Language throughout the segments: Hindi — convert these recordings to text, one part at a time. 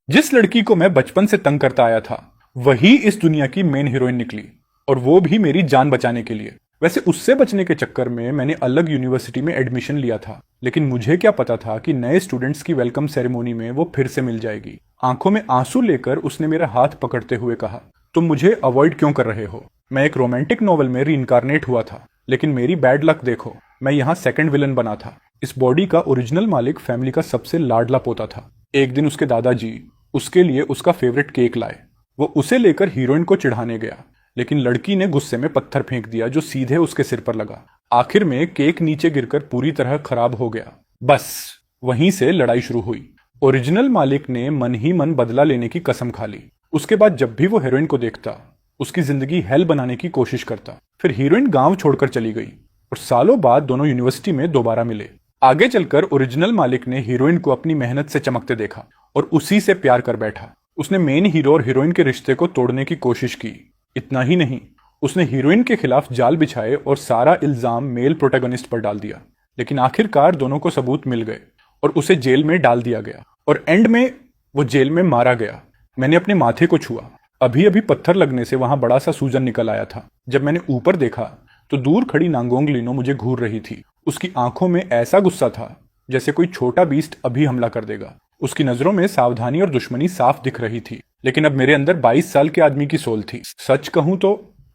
जिस लड़की को मैं बचपन से तंग करता आया था वही इस दुनिया की मेन हीरोइन निकली, और वो भी मेरी जान बचाने के लिए। वैसे उससे बचने के चक्कर में मैंने अलग यूनिवर्सिटी में एडमिशन लिया था, लेकिन मुझे क्या पता था कि नए स्टूडेंट्स की वेलकम सेरेमोनी में वो फिर से मिल जाएगी। आंखों में आंसू लेकर उसने मेरा हाथ पकड़ते हुए कहा, तुम मुझे अवॉइड क्यों कर रहे हो? मैं एक रोमांटिक नॉवल में रीइंकारनेट हुआ था, लेकिन मेरी बैड लक देखो, मैं यहाँ सेकंड विलन बना था। इस बॉडी का ओरिजिनल मालिक फैमिली का सबसे लाडला पोता था। एक दिन उसके दादाजी उसके लिए उसका फेवरेट केक लाए। वो उसे लेकर हीरोइन को चिढ़ाने गया, लेकिन लड़की ने गुस्से में पत्थर फेंक दिया जो सीधे उसके सिर पर लगा। आखिर में केक नीचे गिरकर पूरी तरह खराब हो गया। बस वहीं से लड़ाई शुरू हुई। ओरिजिनल मालिक ने मन ही मन बदला लेने की कसम खा ली। उसके बाद जब भी वो हीरोइन को देखता उसकी जिंदगी हेल बनाने की कोशिश करता। फिर हीरोइन गांव छोड़कर चली गई और सालों बाद दोनों यूनिवर्सिटी में दोबारा मिले। आगे चलकर ओरिजिनल मालिक ने हीरोइन को अपनी मेहनत से चमकते देखा और उसी से प्यार कर बैठा। उसने मेन हीरो और हीरोइन के रिश्ते को तोड़ने की कोशिश की। इतना ही नहीं, उसने हीरोइन के खिलाफ जाल बिछाए और सारा इल्जाम मेल प्रोटैगनिस्ट पर डाल दिया। लेकिन आखिरकार दोनों को सबूत मिल गए और उसे जेल में डाल दिया गया, और एंड में वो जेल में मारा गया। मैंने अपने माथे को छुआ। अभी अभी पत्थर लगने से वहां बड़ा सा सूजन निकल आया था। जब मैंने ऊपर देखा तो दूर खड़ी नांगोंग लीनो मुझे घूर रही थी। उसकी आंखों में ऐसा गुस्सा था जैसे कोई छोटा बीस्ट अभी हमला कर देगा। उसकी नजरों में सावधानी और दुश्मनी साफ दिख रही थी, लेकिन अब मेरे अंदर 22 साल के आदमी की सोल थी। सच कहूं तो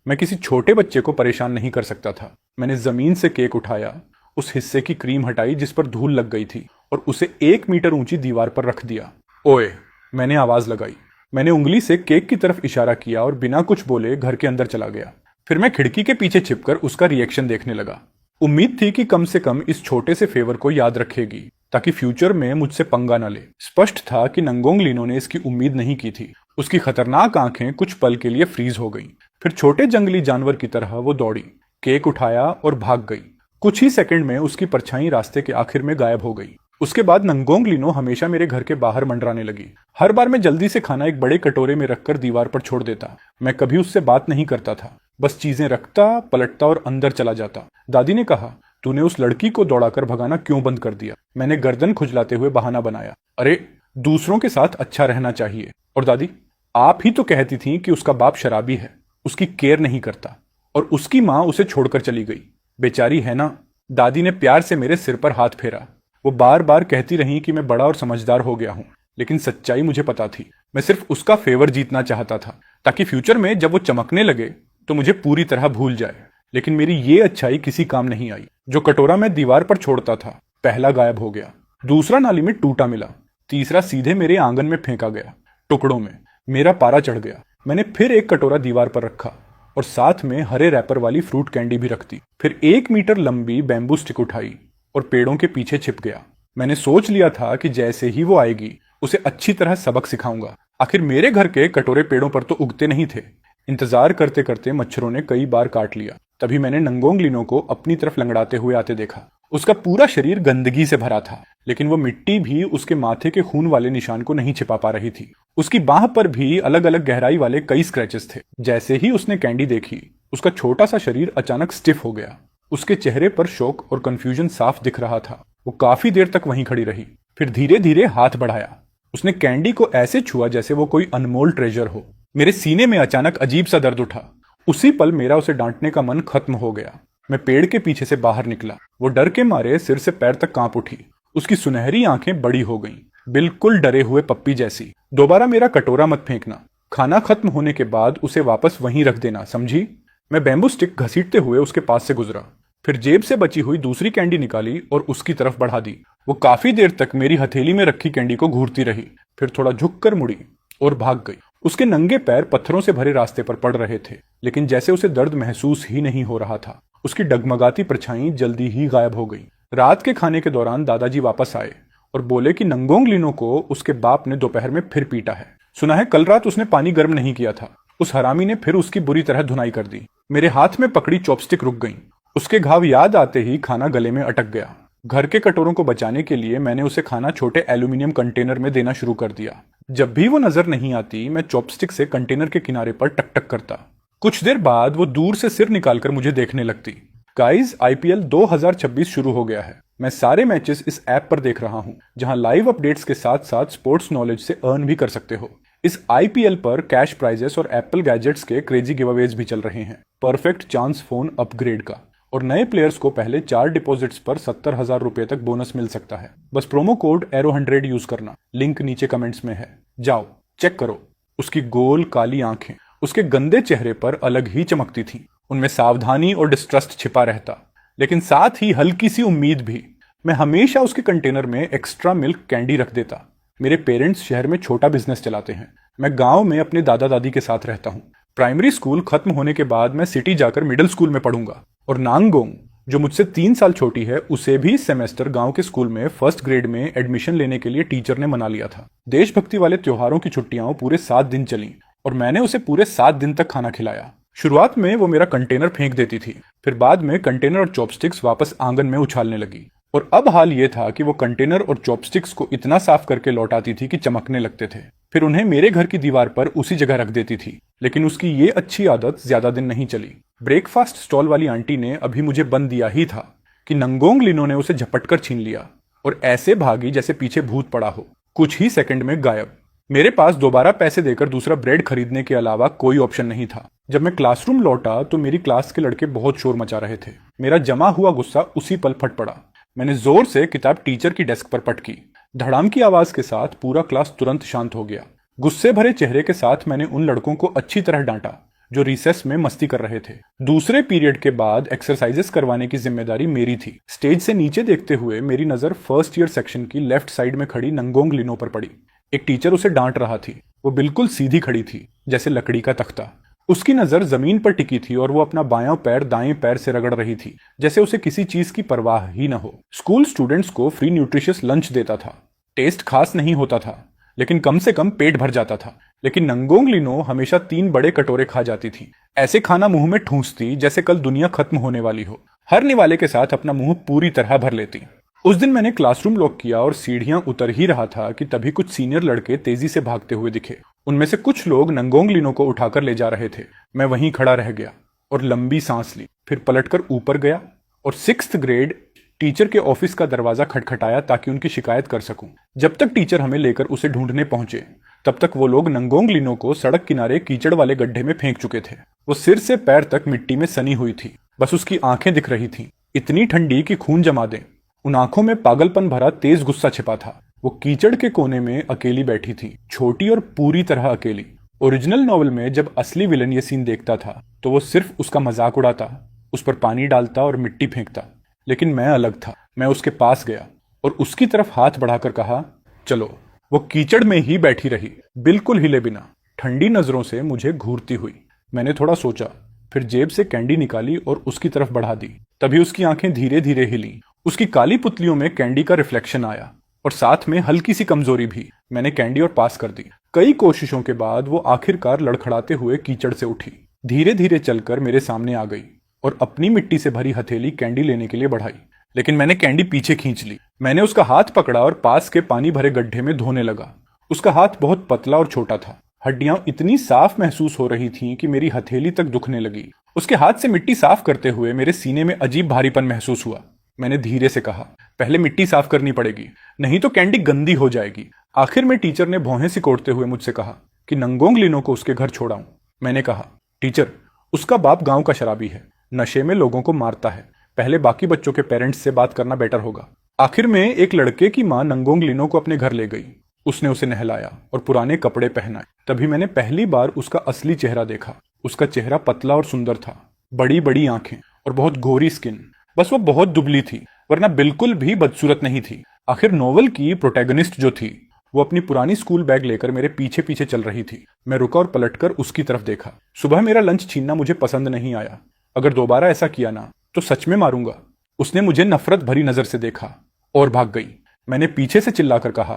मैं किसी छोटे बच्चे को परेशान नहीं कर सकता था। मैंने जमीन से केक उठाया, उस हिस्से की क्रीम हटाई जिस पर धूल लग गई थी, और उसे 1 मीटर ऊंची दीवार पर रख दिया। ओए, मैंने आवाज लगाई। मैंने उंगली से केक की तरफ इशारा किया और बिना कुछ बोले घर के अंदर चला गया। फिर मैं खिड़की के पीछे छिपकर उसका रिएक्शन देखने लगा। उम्मीद थी कि कम से कम इस छोटे से फेवर को याद रखेगी ताकि फ्यूचर में मुझसे पंगा न ले। स्पष्ट था कि नंगोंग लीनो ने इसकी उम्मीद नहीं की थी। उसकी खतरनाक आंखें कुछ पल के लिए फ्रीज हो गईं। फिर छोटे जंगली जानवर की तरह वो दौड़ी, केक उठाया और भाग गई। कुछ ही सेकंड में उसकी परछाई रास्ते के आखिर में गायब हो गई। उसके बाद नंगोंग लीनो हमेशा मेरे घर के बाहर मंडराने लगी। हर बार मैं जल्दी से खाना एक बड़े कटोरे में रखकर दीवार पर छोड़ देता। मैं कभी उससे बात नहीं करता था, बस चीजें रखता, पलटता और अंदर चला जाता। दादी ने कहा, तूने उस लड़की को दौड़ाकर भगाना क्यों बंद कर दिया? मैंने गर्दन खुजलाते हुए बहाना बनाया, अरे दूसरों के साथ अच्छा रहना चाहिए। और दादी, आप ही तो कहती थी कि उसका बाप शराबी है, उसकी केयर नहीं करता, और उसकी माँ उसे छोड़कर चली गई। बेचारी है ना। दादी ने प्यार से मेरे सिर पर हाथ फेरा। वो बार बार कहती रही कि मैं बड़ा और समझदार हो गया हूं, लेकिन सच्चाई मुझे पता थी। मैं सिर्फ उसका फेवर जीतना चाहता था ताकि फ्यूचर में जब वो चमकने लगे तो मुझे पूरी तरह भूल जाए। लेकिन मेरी ये अच्छाई किसी काम नहीं आई। जो कटोरा मैं दीवार पर छोड़ता था, पहला गायब हो गया, दूसरा नाली में टूटा मिला, तीसरा सीधे मेरे आंगन में फेंका गया टुकड़ों में। मेरा पारा चढ़ गया। मैंने फिर एक कटोरा दीवार पर रखा और साथ में हरे रैपर वाली फ्रूट कैंडी भी रख दी। फिर 1 मीटर लंबी बैम्बू स्टिक उठाई और पेड़ों के पीछे छिप गया। मैंने सोच लिया था कि जैसे ही वो आएगी उसे अच्छी तरह सबक सिखाऊंगा। आखिर मेरे घर के कटोरे पेड़ों पर तो उगते नहीं थे। इंतजार करते करते मच्छरों ने कई बार काट लिया। तभी मैंने नंगोंग लीनो को अपनी तरफ लंगड़ाते हुए आते देखा। उसका पूरा शरीर गंदगी से भरा था, लेकिन वो मिट्टी भी उसके माथे के खून वाले निशान को नहीं छिपा पा रही थी। उसकी बाह पर भी अलग अलग गहराई वाले कई स्क्रैचेस थे। जैसे ही उसने कैंडी देखी, उसका छोटा सा शरीर अचानक स्टिफ हो गया। उसके चेहरे पर शोक और कंफ्यूजन साफ दिख रहा था। वो काफी देर तक वहीं खड़ी रही, फिर धीरे धीरे हाथ बढ़ाया। उसने कैंडी को ऐसे छुआ जैसे वो कोई अनमोल ट्रेजर हो। मेरे सीने में अचानक अजीब सा दर्द उठा। उसी पल मेरा उसे डांटने का मन खत्म हो गया। मैं पेड़ के पीछे से बाहर निकला। वो डर के मारे सिर से पैर तक कांप उठी। उसकी सुनहरी आंखें बड़ी हो गईं, बिल्कुल डरे हुए पप्पी जैसी। दोबारा मेरा कटोरा मत फेंकना। खाना खत्म होने के बाद उसे वापस वहीं रख देना, समझी? मैं बैम्बू स्टिक घसीटते हुए उसके पास से गुजरा, फिर जेब से बची हुई दूसरी कैंडी निकाली और उसकी तरफ बढ़ा दी। वो काफी देर तक मेरी हथेली में रखी कैंडी को घूरती रही, फिर थोड़ा झुककर मुड़ी और भाग गई। उसके नंगे पैर पत्थरों से भरे रास्ते पर पड़ रहे थे, लेकिन जैसे उसे दर्द महसूस ही नहीं हो रहा था। उसकी डगमगाती परछाई जल्दी ही गायब हो गई। रात के खाने के दौरान दादाजी वापस आए और बोले कि नंगोंग लीनो को उसके बाप ने दोपहर में फिर पीटा है। सुना है कल रात उसने पानी गर्म नहीं किया था। उस हरामी ने फिर उसकी बुरी तरह धुनाई कर दी। मेरे हाथ में पकड़ी चॉपस्टिक रुक गई। उसके घाव याद आते ही खाना गले में अटक गया। घर के कटोरों को बचाने के लिए मैंने उसे खाना छोटे एल्यूमिनियम कंटेनर में देना शुरू कर दिया। जब भी वो नजर नहीं आती, मैं चॉपस्टिक से कंटेनर के किनारे पर टक टक करता। कुछ देर बाद वो दूर से सिर निकालकर मुझे देखने लगती। गाइस, आईपीएल 2026 शुरू हो गया है। मैं सारे मैचेस इस ऐप पर देख रहा हूँ, जहां लाइव अपडेट्स के साथ साथ स्पोर्ट्स नॉलेज से अर्न भी कर सकते हो। इस आईपीएल पर कैश प्राइजेस और एप्पल गैजेट्स के क्रेजी गिवअवेज भी चल रहे हैं। परफेक्ट चांस फोन अपग्रेड का, और नए प्लेयर्स को पहले 4 डिपॉजिट्स पर 70,000 रुपए तक बोनस मिल सकता है। बस प्रोमो कोड एरो100 यूज करना, लिंक नीचे कमेंट्स में है, जाओ चेक करो। उसकी गोल काली आंखें उसके गंदे चेहरे पर अलग ही चमकती थीं। उनमें सावधानी और डिस्ट्रस्ट छिपा रहता, लेकिन साथ ही हल्की सी उम्मीद भी। मैं हमेशा उसके कंटेनर में एक्स्ट्रा मिल्क कैंडी रख देता। मेरे पेरेंट्स शहर में छोटा बिजनेस चलाते हैं। मैं गांव में अपने दादा दादी के साथ रहता हूँ। प्राइमरी स्कूल खत्म होने के बाद मैं सिटी जाकर मिडिल स्कूल में पढ़ूंगा, और नांगोंग जो मुझसे 3 साल छोटी है, उसे भी सेमेस्टर गांव के स्कूल में फर्स्ट ग्रेड में एडमिशन लेने के लिए टीचर ने मना लिया था। देशभक्ति वाले त्योहारों की छुट्टियां पूरे 7 दिन चली, और मैंने उसे पूरे 7 दिन तक खाना खिलाया। शुरुआत में वो मेरा कंटेनर फेंक देती थी, फिर बाद में कंटेनर और चॉपस्टिक्स वापस आंगन में उछालने लगी। और अब हाल ये था कि वो कंटेनर और चॉपस्टिक्स को इतना साफ करके लौटाती थी कि चमकने लगते थे। फिर उन्हें मेरे घर की दीवार पर उसी जगह रख देती थी। लेकिन उसकी ये अच्छी आदत ज्यादा दिन नहीं चली। ब्रेकफास्ट स्टॉल वाली आंटी ने अभी मुझे बंद दिया ही था कि नंगोंग लिनो ने उसे झपटकर छीन लिया और ऐसे भागी जैसे पीछे भूत पड़ा हो, कुछ ही सेकंड में गायब। मेरे पास दोबारा पैसे देकर दूसरा ब्रेड खरीदने के अलावा कोई ऑप्शन नहीं था। जब मैं क्लासरूम लौटा तो मेरी क्लास के लड़के बहुत शोर मचा रहे थे। मेरा जमा हुआ गुस्सा उसी पल फट पड़ा। मैंने जोर से किताब टीचर की डेस्क पर पटकी। धड़ाम की आवाज के साथ पूरा क्लास तुरंत शांत हो गया। गुस्से भरे चेहरे के साथ मैंने उन लड़कों को अच्छी तरह डांटा जो रिसेस में मस्ती कर रहे थे। दूसरे पीरियड के बाद एक्सरसाइजेस करवाने की जिम्मेदारी मेरी थी। स्टेज से नीचे देखते हुए मेरी नजर फर्स्ट ईयर सेक्शन की लेफ्ट साइड में खड़ी नंगोंग लिनो पर पड़ी। एक टीचर उसे डांट रहा थी। वो बिल्कुल सीधी खड़ी थी, जैसे लकड़ी का तख्ता। उसकी नजर जमीन पर टिकी थी और वो अपना बायां पैर दाएं पैर से रगड़ रही थी, जैसे उसे किसी चीज की परवाह ही न हो। स्कूल स्टूडेंट्स को फ्री न्यूट्रिशियस लंच देता था। टेस्ट खास नहीं होता था, लेकिन कम से कम पेट भर जाता था। लेकिन नंगोंग लिनो हमेशा 3 बड़े कटोरे खा जाती थी। ऐसे खाना मुंह में ठूंसती जैसे कल दुनिया खत्म होने वाली हो। हर निवाले के साथ अपना मुंह पूरी तरह भर लेती। उस दिन मैंने क्लासरूम लॉक किया और सीढ़ियां उतर ही रहा था कि तभी कुछ सीनियर लड़के तेजी से भागते हुए दिखे। उनमें से कुछ लोग नंगोंग लिनो को उठाकर ले जा रहे थे। मैं वहीं खड़ा रह गया और लंबी सांस ली, फिर पलटकर ऊपर गया और 6th ग्रेड टीचर के ऑफिस का दरवाजा खटखटाया ताकि उनकी शिकायत कर सकूं। जब तक टीचर हमें लेकर उसे ढूंढने पहुंचे, तब तक वो लोग नंगोंग लिनो को सड़क किनारे कीचड़ वाले गड्ढे में फेंक चुके थे। वो सिर से पैर तक मिट्टी में सनी हुई थी। बस उसकी आंखें दिख रही थीं, इतनी ठंडी कि खून जमा दें। उन आंखों में पागलपन भरा तेज गुस्सा छिपा था। वो कीचड़ के कोने में अकेली बैठी थी, छोटी और पूरी तरह अकेली। ओरिजिनल नॉवल में जब असली विलन ये सीन देखता था तो वो सिर्फ उसका मजाक उड़ाता, उस पर पानी डालता और मिट्टी फेंकता। लेकिन मैं अलग था। मैं उसके पास गया और उसकी तरफ हाथ बढ़ाकर कहा, चलो। वो कीचड़ में ही बैठी रही, बिल्कुल हिले बिना, ठंडी नजरों से मुझे घूरती हुई। मैंने थोड़ा सोचा, फिर जेब से कैंडी निकाली और उसकी तरफ बढ़ा दी। तभी उसकी आंखें धीरे धीरे हिली। उसकी काली पुतलियों में कैंडी का रिफ्लेक्शन आया और साथ में हल्की सी कमजोरी भी। मैंने कैंडी और पास कर दी। कई कोशिशों के बाद वो आखिरकार लड़खड़ाते हुए कीचड़ से उठी, धीरे धीरे चलकर मेरे सामने आ गई और अपनी मिट्टी से भरी हथेली कैंडी लेने के लिए बढ़ाई। लेकिन मैंने कैंडी पीछे खींच ली। मैंने उसका हाथ पकड़ा और पास के पानी भरे गड्ढे में धोने लगा। उसका हाथ बहुत पतला और छोटा था। हड्डियां इतनी साफ महसूस हो रही थीं कि मेरी हथेली तक दुखने लगी। उसके हाथ से मिट्टी साफ करते हुए मेरे सीने में अजीब भारीपन महसूस हुआ। मैंने धीरे से कहा, पहले मिट्टी साफ करनी पड़ेगी, नहीं तो कैंडी गंदी हो जाएगी। आखिर में टीचर ने भौहें सिकोड़ते हुए मुझसे कहा कि नंगोंग लिनो को उसके घर छोड़ाऊं। मैंने कहा, टीचर, उसका बाप गांव का शराबी है, नशे में लोगों को मारता है। पहले बाकी बच्चों के पेरेंट्स से बात करना बेटर होगा। आखिर में एक लड़के की मां नंगोंग लिनो को अपने घर ले गई। उसने उसे नहलाया और पुराने कपड़े पहनाए। तभी मैंने पहली बार उसका असली चेहरा देखा। उसका चेहरा पतला और सुंदर था, बड़ी बड़ी आंखें और बहुत गोरी स्किन। बस वो बहुत दुबली थी, वरना बिल्कुल भी बदसूरत नहीं थी। आखिर नोवेल की प्रोटैगनिस्ट जो थी, वो अपनी पुरानी स्कूल बैग लेकर मेरे पीछे पीछे चल रही थी। मैं रुका और पलटकर उसकी तरफ देखा। सुबह मेरा लंच छीनना मुझे पसंद नहीं आया। अगर दोबारा ऐसा किया ना तो सच में मारूंगा। उसने मुझे नफरत भरी नजर से देखा और भाग गई। मैंने पीछे से चिल्लाकर कहा,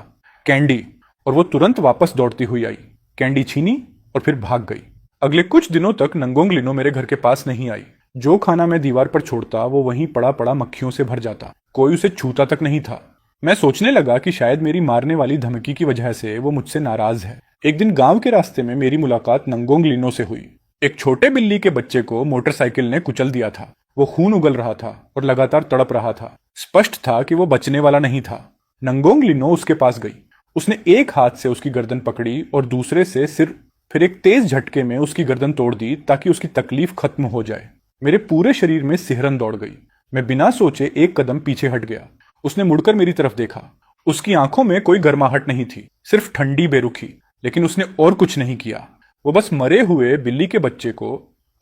कैंडी, और वो तुरंत वापस दौड़ती हुई आई। कैंडी छीनी और फिर भाग गई। अगले कुछ दिनों तक नंगोंग लिनो मेरे घर के पास नहीं आई। जो खाना मैं दीवार पर छोड़ता वो वहीं पड़ा पड़ा मक्खियों से भर जाता। कोई उसे छूता तक नहीं था। मैं सोचने लगा कि शायद मेरी मारने वाली धमकी की वजह से वो मुझसे नाराज है। एक दिन गांव के रास्ते में मेरी मुलाकात नंगोंग लिनो से हुई। एक छोटे बिल्ली के बच्चे को मोटरसाइकिल ने कुचल दिया था। वो खून उगल रहा था और लगातार तड़प रहा था। स्पष्ट था कि वो बचने वाला नहीं था। नंगोंग लिनो उसके पास गई। उसने एक हाथ से उसकी गर्दन पकड़ी और दूसरे से सिर, फिर एक तेज झटके में उसकी गर्दन तोड़ दी ताकि उसकी तकलीफ खत्म हो जाए। मेरे पूरे शरीर में सिहरन दौड़ गई। मैं बिना सोचे एक कदम पीछे हट गया। उसने मुड़कर मेरी तरफ देखा। उसकी आंखों में कोई गर्माहट नहीं थी, सिर्फ ठंडी बेरुखी। लेकिन उसने और कुछ नहीं किया। वो बस मरे हुए बिल्ली के बच्चे को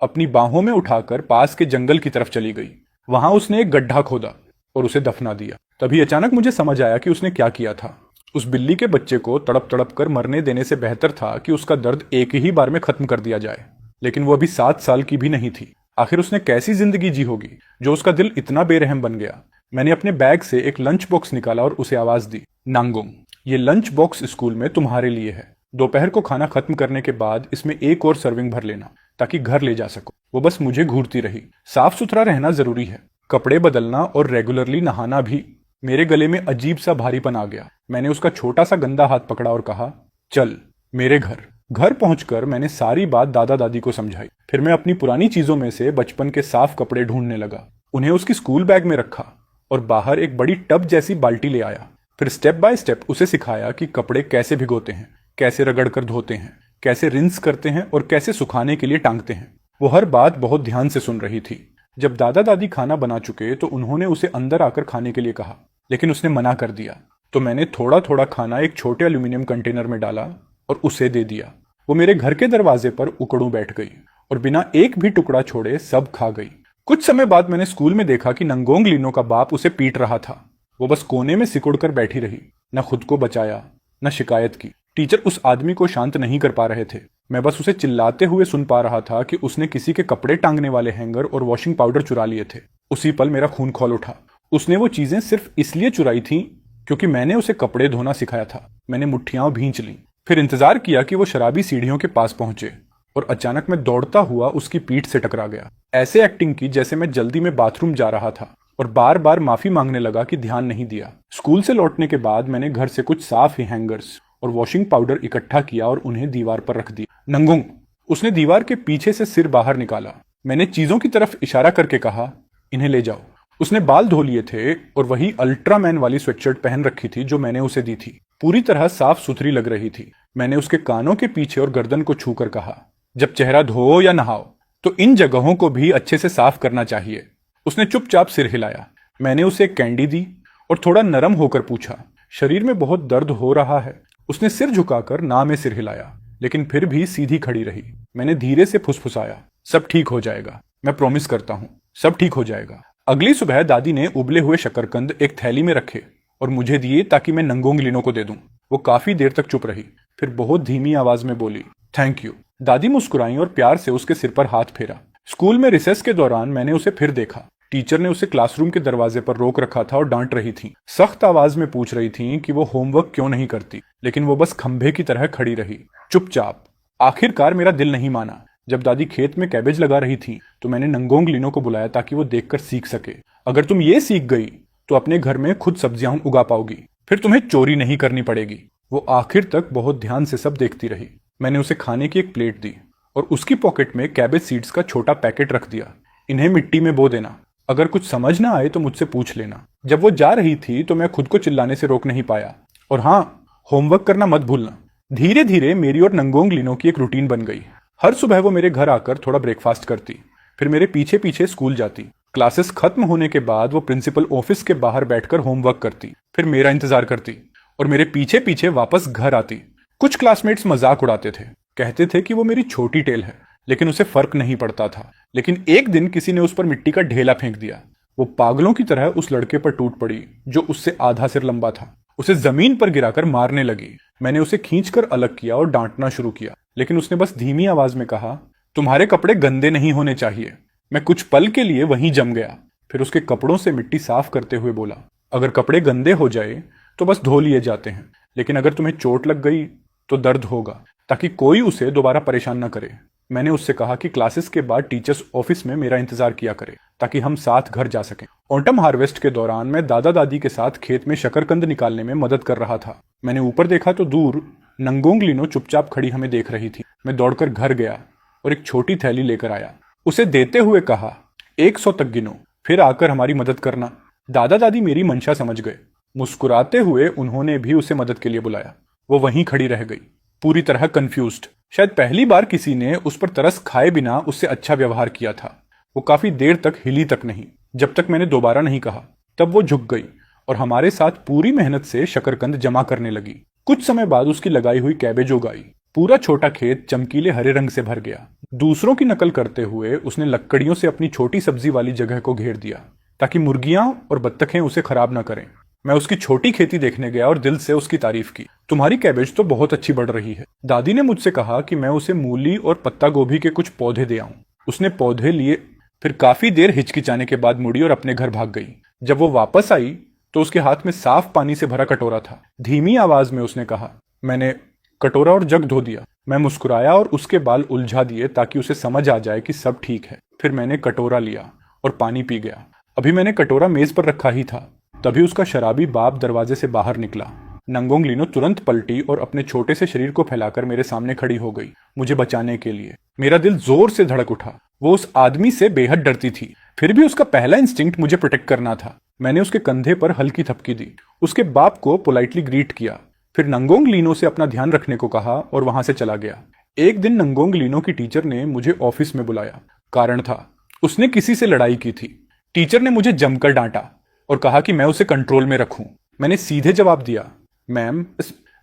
अपनी बाहों में उठाकर पास के जंगल की तरफ चली गई। वहां उसने एक गड्ढा खोदा और उसे दफना दिया। तभी अचानक मुझे समझ आया कि उसने क्या किया था। उस बिल्ली के बच्चे को तड़प तड़प कर मरने देने से बेहतर था कि उसका दर्द एक ही बार में खत्म कर दिया जाए। लेकिन वो अभी 7 साल की भी नहीं थी। आखिर उसने कैसी जिंदगी जी होगी जो उसका दिल इतना बेरहम बन गया। मैंने अपने बैग से एक लंच बॉक्स निकाला और उसे आवाज दी, नांगोंग, ये लंच बॉक्स स्कूल में तुम्हारे लिए है। दोपहर को खाना खत्म करने के बाद इसमें एक और सर्विंग भर लेना ताकि घर ले जा सको। वो बस मुझे घूरती रही। साफ सुथरा रहना जरूरी है, कपड़े बदलना और रेगुलरली नहाना भी। मेरे गले में अजीब सा भारीपन आ गया। मैंने उसका छोटा सा गंदा हाथ पकड़ा और कहा, चल मेरे घर। घर पहुंचकर मैंने सारी बात दादा दादी को समझाई। फिर मैं अपनी पुरानी चीजों में से बचपन के साफ कपड़े ढूंढने लगा, उन्हें उसकी स्कूल बैग में रखा और बाहर एक बड़ी टब जैसी बाल्टी ले आया। फिर स्टेप बाय स्टेप उसे सिखाया कि कपड़े कैसे भिगोते हैं, कैसे रगड़ कर धोते हैं, कैसे रिंस करते हैं और कैसे सुखाने के लिए टांगते हैं। वो हर बात बहुत ध्यान से सुन रही थी। जब दादा दादी खाना बना चुके तो उन्होंने उसे अंदर आकर खाने के लिए कहा, लेकिन उसने मना कर दिया। तो मैंने थोड़ा थोड़ा खाना एक छोटे एल्यूमिनियम कंटेनर में डाला और उसे दे दिया। वो मेरे घर के दरवाजे पर उकड़ू बैठ गई और बिना एक भी टुकड़ा छोड़े सब खा गई। कुछ समय बाद मैंने स्कूल में देखा कि नंगोंग लिनो का बाप उसे पीट रहा था। वो बस कोने में सिकुड़ कर बैठी रही, न खुद को बचाया न शिकायत की। टीचर उस आदमी को शांत नहीं कर पा रहे थे। मैं बस उसे चिल्लाते हुए सुन पा रहा था कि उसने किसी के कपड़े टांगने वाले हैंगर और वॉशिंग पाउडर चुरा लिए थे। उसी पल मेरा खून खौल उठा। उसने वो चीजें सिर्फ इसलिए चुराई थी क्योंकि मैंने उसे कपड़े धोना सिखाया था। मैंने मुट्ठियां भींच ली, फिर इंतजार किया कि वो शराबी सीढ़ियों के पास पहुंचे और अचानक मैं दौड़ता हुआ उसकी पीठ से टकरा गया। ऐसे एक्टिंग की जैसे मैं जल्दी में बाथरूम जा रहा था और बार बार माफी मांगने लगा कि ध्यान नहीं दिया। स्कूल से लौटने के बाद मैंने घर से कुछ साफ हैंगर्स और वॉशिंग पाउडर इकट्ठा किया और उन्हें दीवार पर रख दिया। नंगोंग, उसने दीवार के पीछे से सिर बाहर निकाला। मैंने चीजों की तरफ इशारा करके कहा, इन्हें ले जाओ। उसने बाल धो लिए थे और वही अल्ट्रामैन वाली स्वेटशर्ट पहन रखी थी जो मैंने उसे दी थी। पूरी तरह साफ सुथरी लग रही थी। मैंने उसके कानों के पीछे और गर्दन को छूकर कहा, जब चेहरा धो या नहाओ तो इन जगहों को भी अच्छे से साफ करना चाहिए। उसने चुपचाप सिर हिलाया। मैंने उसे एक कैंडी दी और थोड़ा नरम होकर पूछा, शरीर में बहुत दर्द हो रहा है? उसने सिर झुकाकर ना में सिर हिलाया, लेकिन फिर भी सीधी खड़ी रही। मैंने धीरे से फुसफुसाया, सब ठीक हो जाएगा, मैं प्रॉमिस करता हूं, सब ठीक हो जाएगा। अगली सुबह दादी ने उबले हुए शकरकंद एक थैली में रखे और मुझे दिए ताकि मैं नंगोंग लिनो को दे दूं। वो काफी देर तक चुप रही, फिर बहुत धीमी आवाज में बोली, थैंक यू। दादी मुस्कुराई और प्यार से उसके सिर पर हाथ फेरा। स्कूल में रिसेस के दौरान मैंने उसे फिर देखा। टीचर ने उसे क्लासरूम के दरवाजे पर रोक रखा था और डांट रही थी। सख्त आवाज में पूछ रही थी कि वो होमवर्क क्यों नहीं करती, लेकिन वो बस खंभे की तरह खड़ी रही, चुपचाप। आखिरकार मेरा दिल नहीं माना। जब दादी खेत में कैबेज लगा रही थी तो मैंने नंगोंग लिनो को बुलाया ताकि वो देखकर सीख सके। अगर तुम ये सीख गई तो अपने घर में खुद सब्जियां उगा पाओगी, फिर तुम्हें चोरी नहीं करनी पड़ेगी। वो आखिर तक बहुत ध्यान से सब देखती रही। मैंने उसे खाने की एक प्लेट दी और उसकी पॉकेट में कैबेज सीड्स का छोटा पैकेट रख दिया। इन्हें मिट्टी में बो देना, अगर कुछ समझ ना आए तो मुझसे पूछ लेना। जब वो जा रही थी तो मैं खुद को चिल्लाने से रोक नहीं पाया। और हाँ, होमवर्क करना मत भूलना। धीरे धीरे मेरी और नंगोंग लिनो की एक रूटीन बन गई। हर सुबह वो मेरे घर आकर थोड़ा ब्रेकफास्ट करती, फिर मेरे पीछे पीछे स्कूल जाती। क्लासेस खत्म होने के बाद वो प्रिंसिपल ऑफिस के बाहर बैठकर होमवर्क करती, फिर मेरा इंतजार करती और मेरे पीछे पीछे वापस घर आती। कुछ क्लासमेट्स मजाक उड़ाते थे, कहते थे कि वो मेरी छोटी टेल है, लेकिन उसे फर्क नहीं पड़ता था। लेकिन एक दिन किसी ने उस पर मिट्टी का ढेला फेंक दिया। वो पागलों की तरह उस लड़के पर टूट पड़ी जो उससे आधा सिर लंबा था। उसे जमीन पर गिराकर मारने लगी। मैंने उसे खींचकर अलग किया और डांटना शुरू किया, लेकिन उसने बस धीमी आवाज में कहा, तुम्हारे कपड़े गंदे नहीं होने चाहिए। मैं कुछ पल के लिए वहीं जम गया, फिर उसके कपड़ों से मिट्टी साफ करते हुए बोला, अगर कपड़े गंदे हो जाए तो बस धो लिए जाते हैं, लेकिन अगर तुम्हें चोट लग गई तो दर्द होगा, ताकि कोई उसे दोबारा परेशान न करे। मैंने उससे कहा कि क्लासेस के बाद टीचर्स ऑफिस में मेरा इंतजार किया करे ताकि हम साथ घर जा सकें। ऑटम हार्वेस्ट के दौरान मैं दादा दादी के साथ खेत में शकरकंद निकालने में मदद कर रहा था। मैंने ऊपर देखा तो दूर नंगोंग लिनो चुपचाप खड़ी हमें देख रही थी। मैं दौड़कर घर गया और एक छोटी थैली लेकर आया। उसे देते हुए कहा, 100 तक गिनो, फिर आकर हमारी मदद करना। दादा दादी मेरी मंशा समझ गए। मुस्कुराते हुए उन्होंने भी उसे मदद के लिए बुलाया। वो वहीं खड़ी रह गई, पूरी तरह कंफ्यूज्ड। शायद पहली बार किसी ने उस पर तरस खाए बिना उससे अच्छा व्यवहार किया था। वो काफी देर तक हिली तक नहीं, जब तक मैंने दोबारा नहीं कहा। तब वो झुक गई और हमारे साथ पूरी मेहनत से शकरकंद जमा करने लगी। कुछ समय बाद उसकी लगाई हुई कैबेज उगाई। पूरा छोटा खेत चमकीले हरे रंग से भर गया। दूसरों की नकल करते हुए उसने लकड़ियों से अपनी छोटी सब्जी वाली जगह को घेर दिया ताकि मुर्गियां और बत्तखें उसे खराब न करें। मैं उसकी छोटी खेती देखने गया और दिल से उसकी तारीफ की। तुम्हारी कैबेज तो बहुत अच्छी बढ़ रही है। दादी ने मुझसे कहा कि मैं उसे मूली और पत्ता गोभी के कुछ पौधे दे आऊं। उसने पौधे लिए, फिर काफी देर हिचकिचाने के बाद मुड़ी और अपने घर भाग गई। जब वो वापस आई तो उसके हाथ में साफ पानी से भरा कटोरा था। धीमी आवाज में उसने कहा। मैंने कटोरा और जग धो दिया। मैं मुस्कुराया और उसके बाल उलझा दिए ताकि उसे समझ आ जाए कि सब ठीक है। फिर मैंने कटोरा लिया और पानी पी गया। अभी मैंने कटोरा मेज पर रखा ही था, तभी उसका शराबी बाप दरवाजे से बाहर निकला। नंगोंग लीनो तुरंत पलटी और अपने छोटे से शरीर को फैलाकर मेरे सामने खड़ी हो गई, मुझे बचाने के लिए। मेरा दिल जोर से धड़क उठा। वो उस आदमी से बेहद डरती थी, फिर भी उसका पहला इंस्टिंक्ट मुझे प्रोटेक्ट करना था। मैंने उसके कंधे पर हल्की थपकी दी, उसके बाप को पोलाइटली ग्रीट किया, फिर नंगोंग लीनो से अपना ध्यान रखने को कहा और वहां से चला गया। एक दिन नंगोंग लीनो की टीचर ने मुझे ऑफिस में बुलाया। कारण था, उसने किसी से लड़ाई की थी। टीचर ने मुझे जमकर डांटा और कहा कि मैं उसे कंट्रोल में रखूं। मैंने सीधे जवाब दिया, मैम,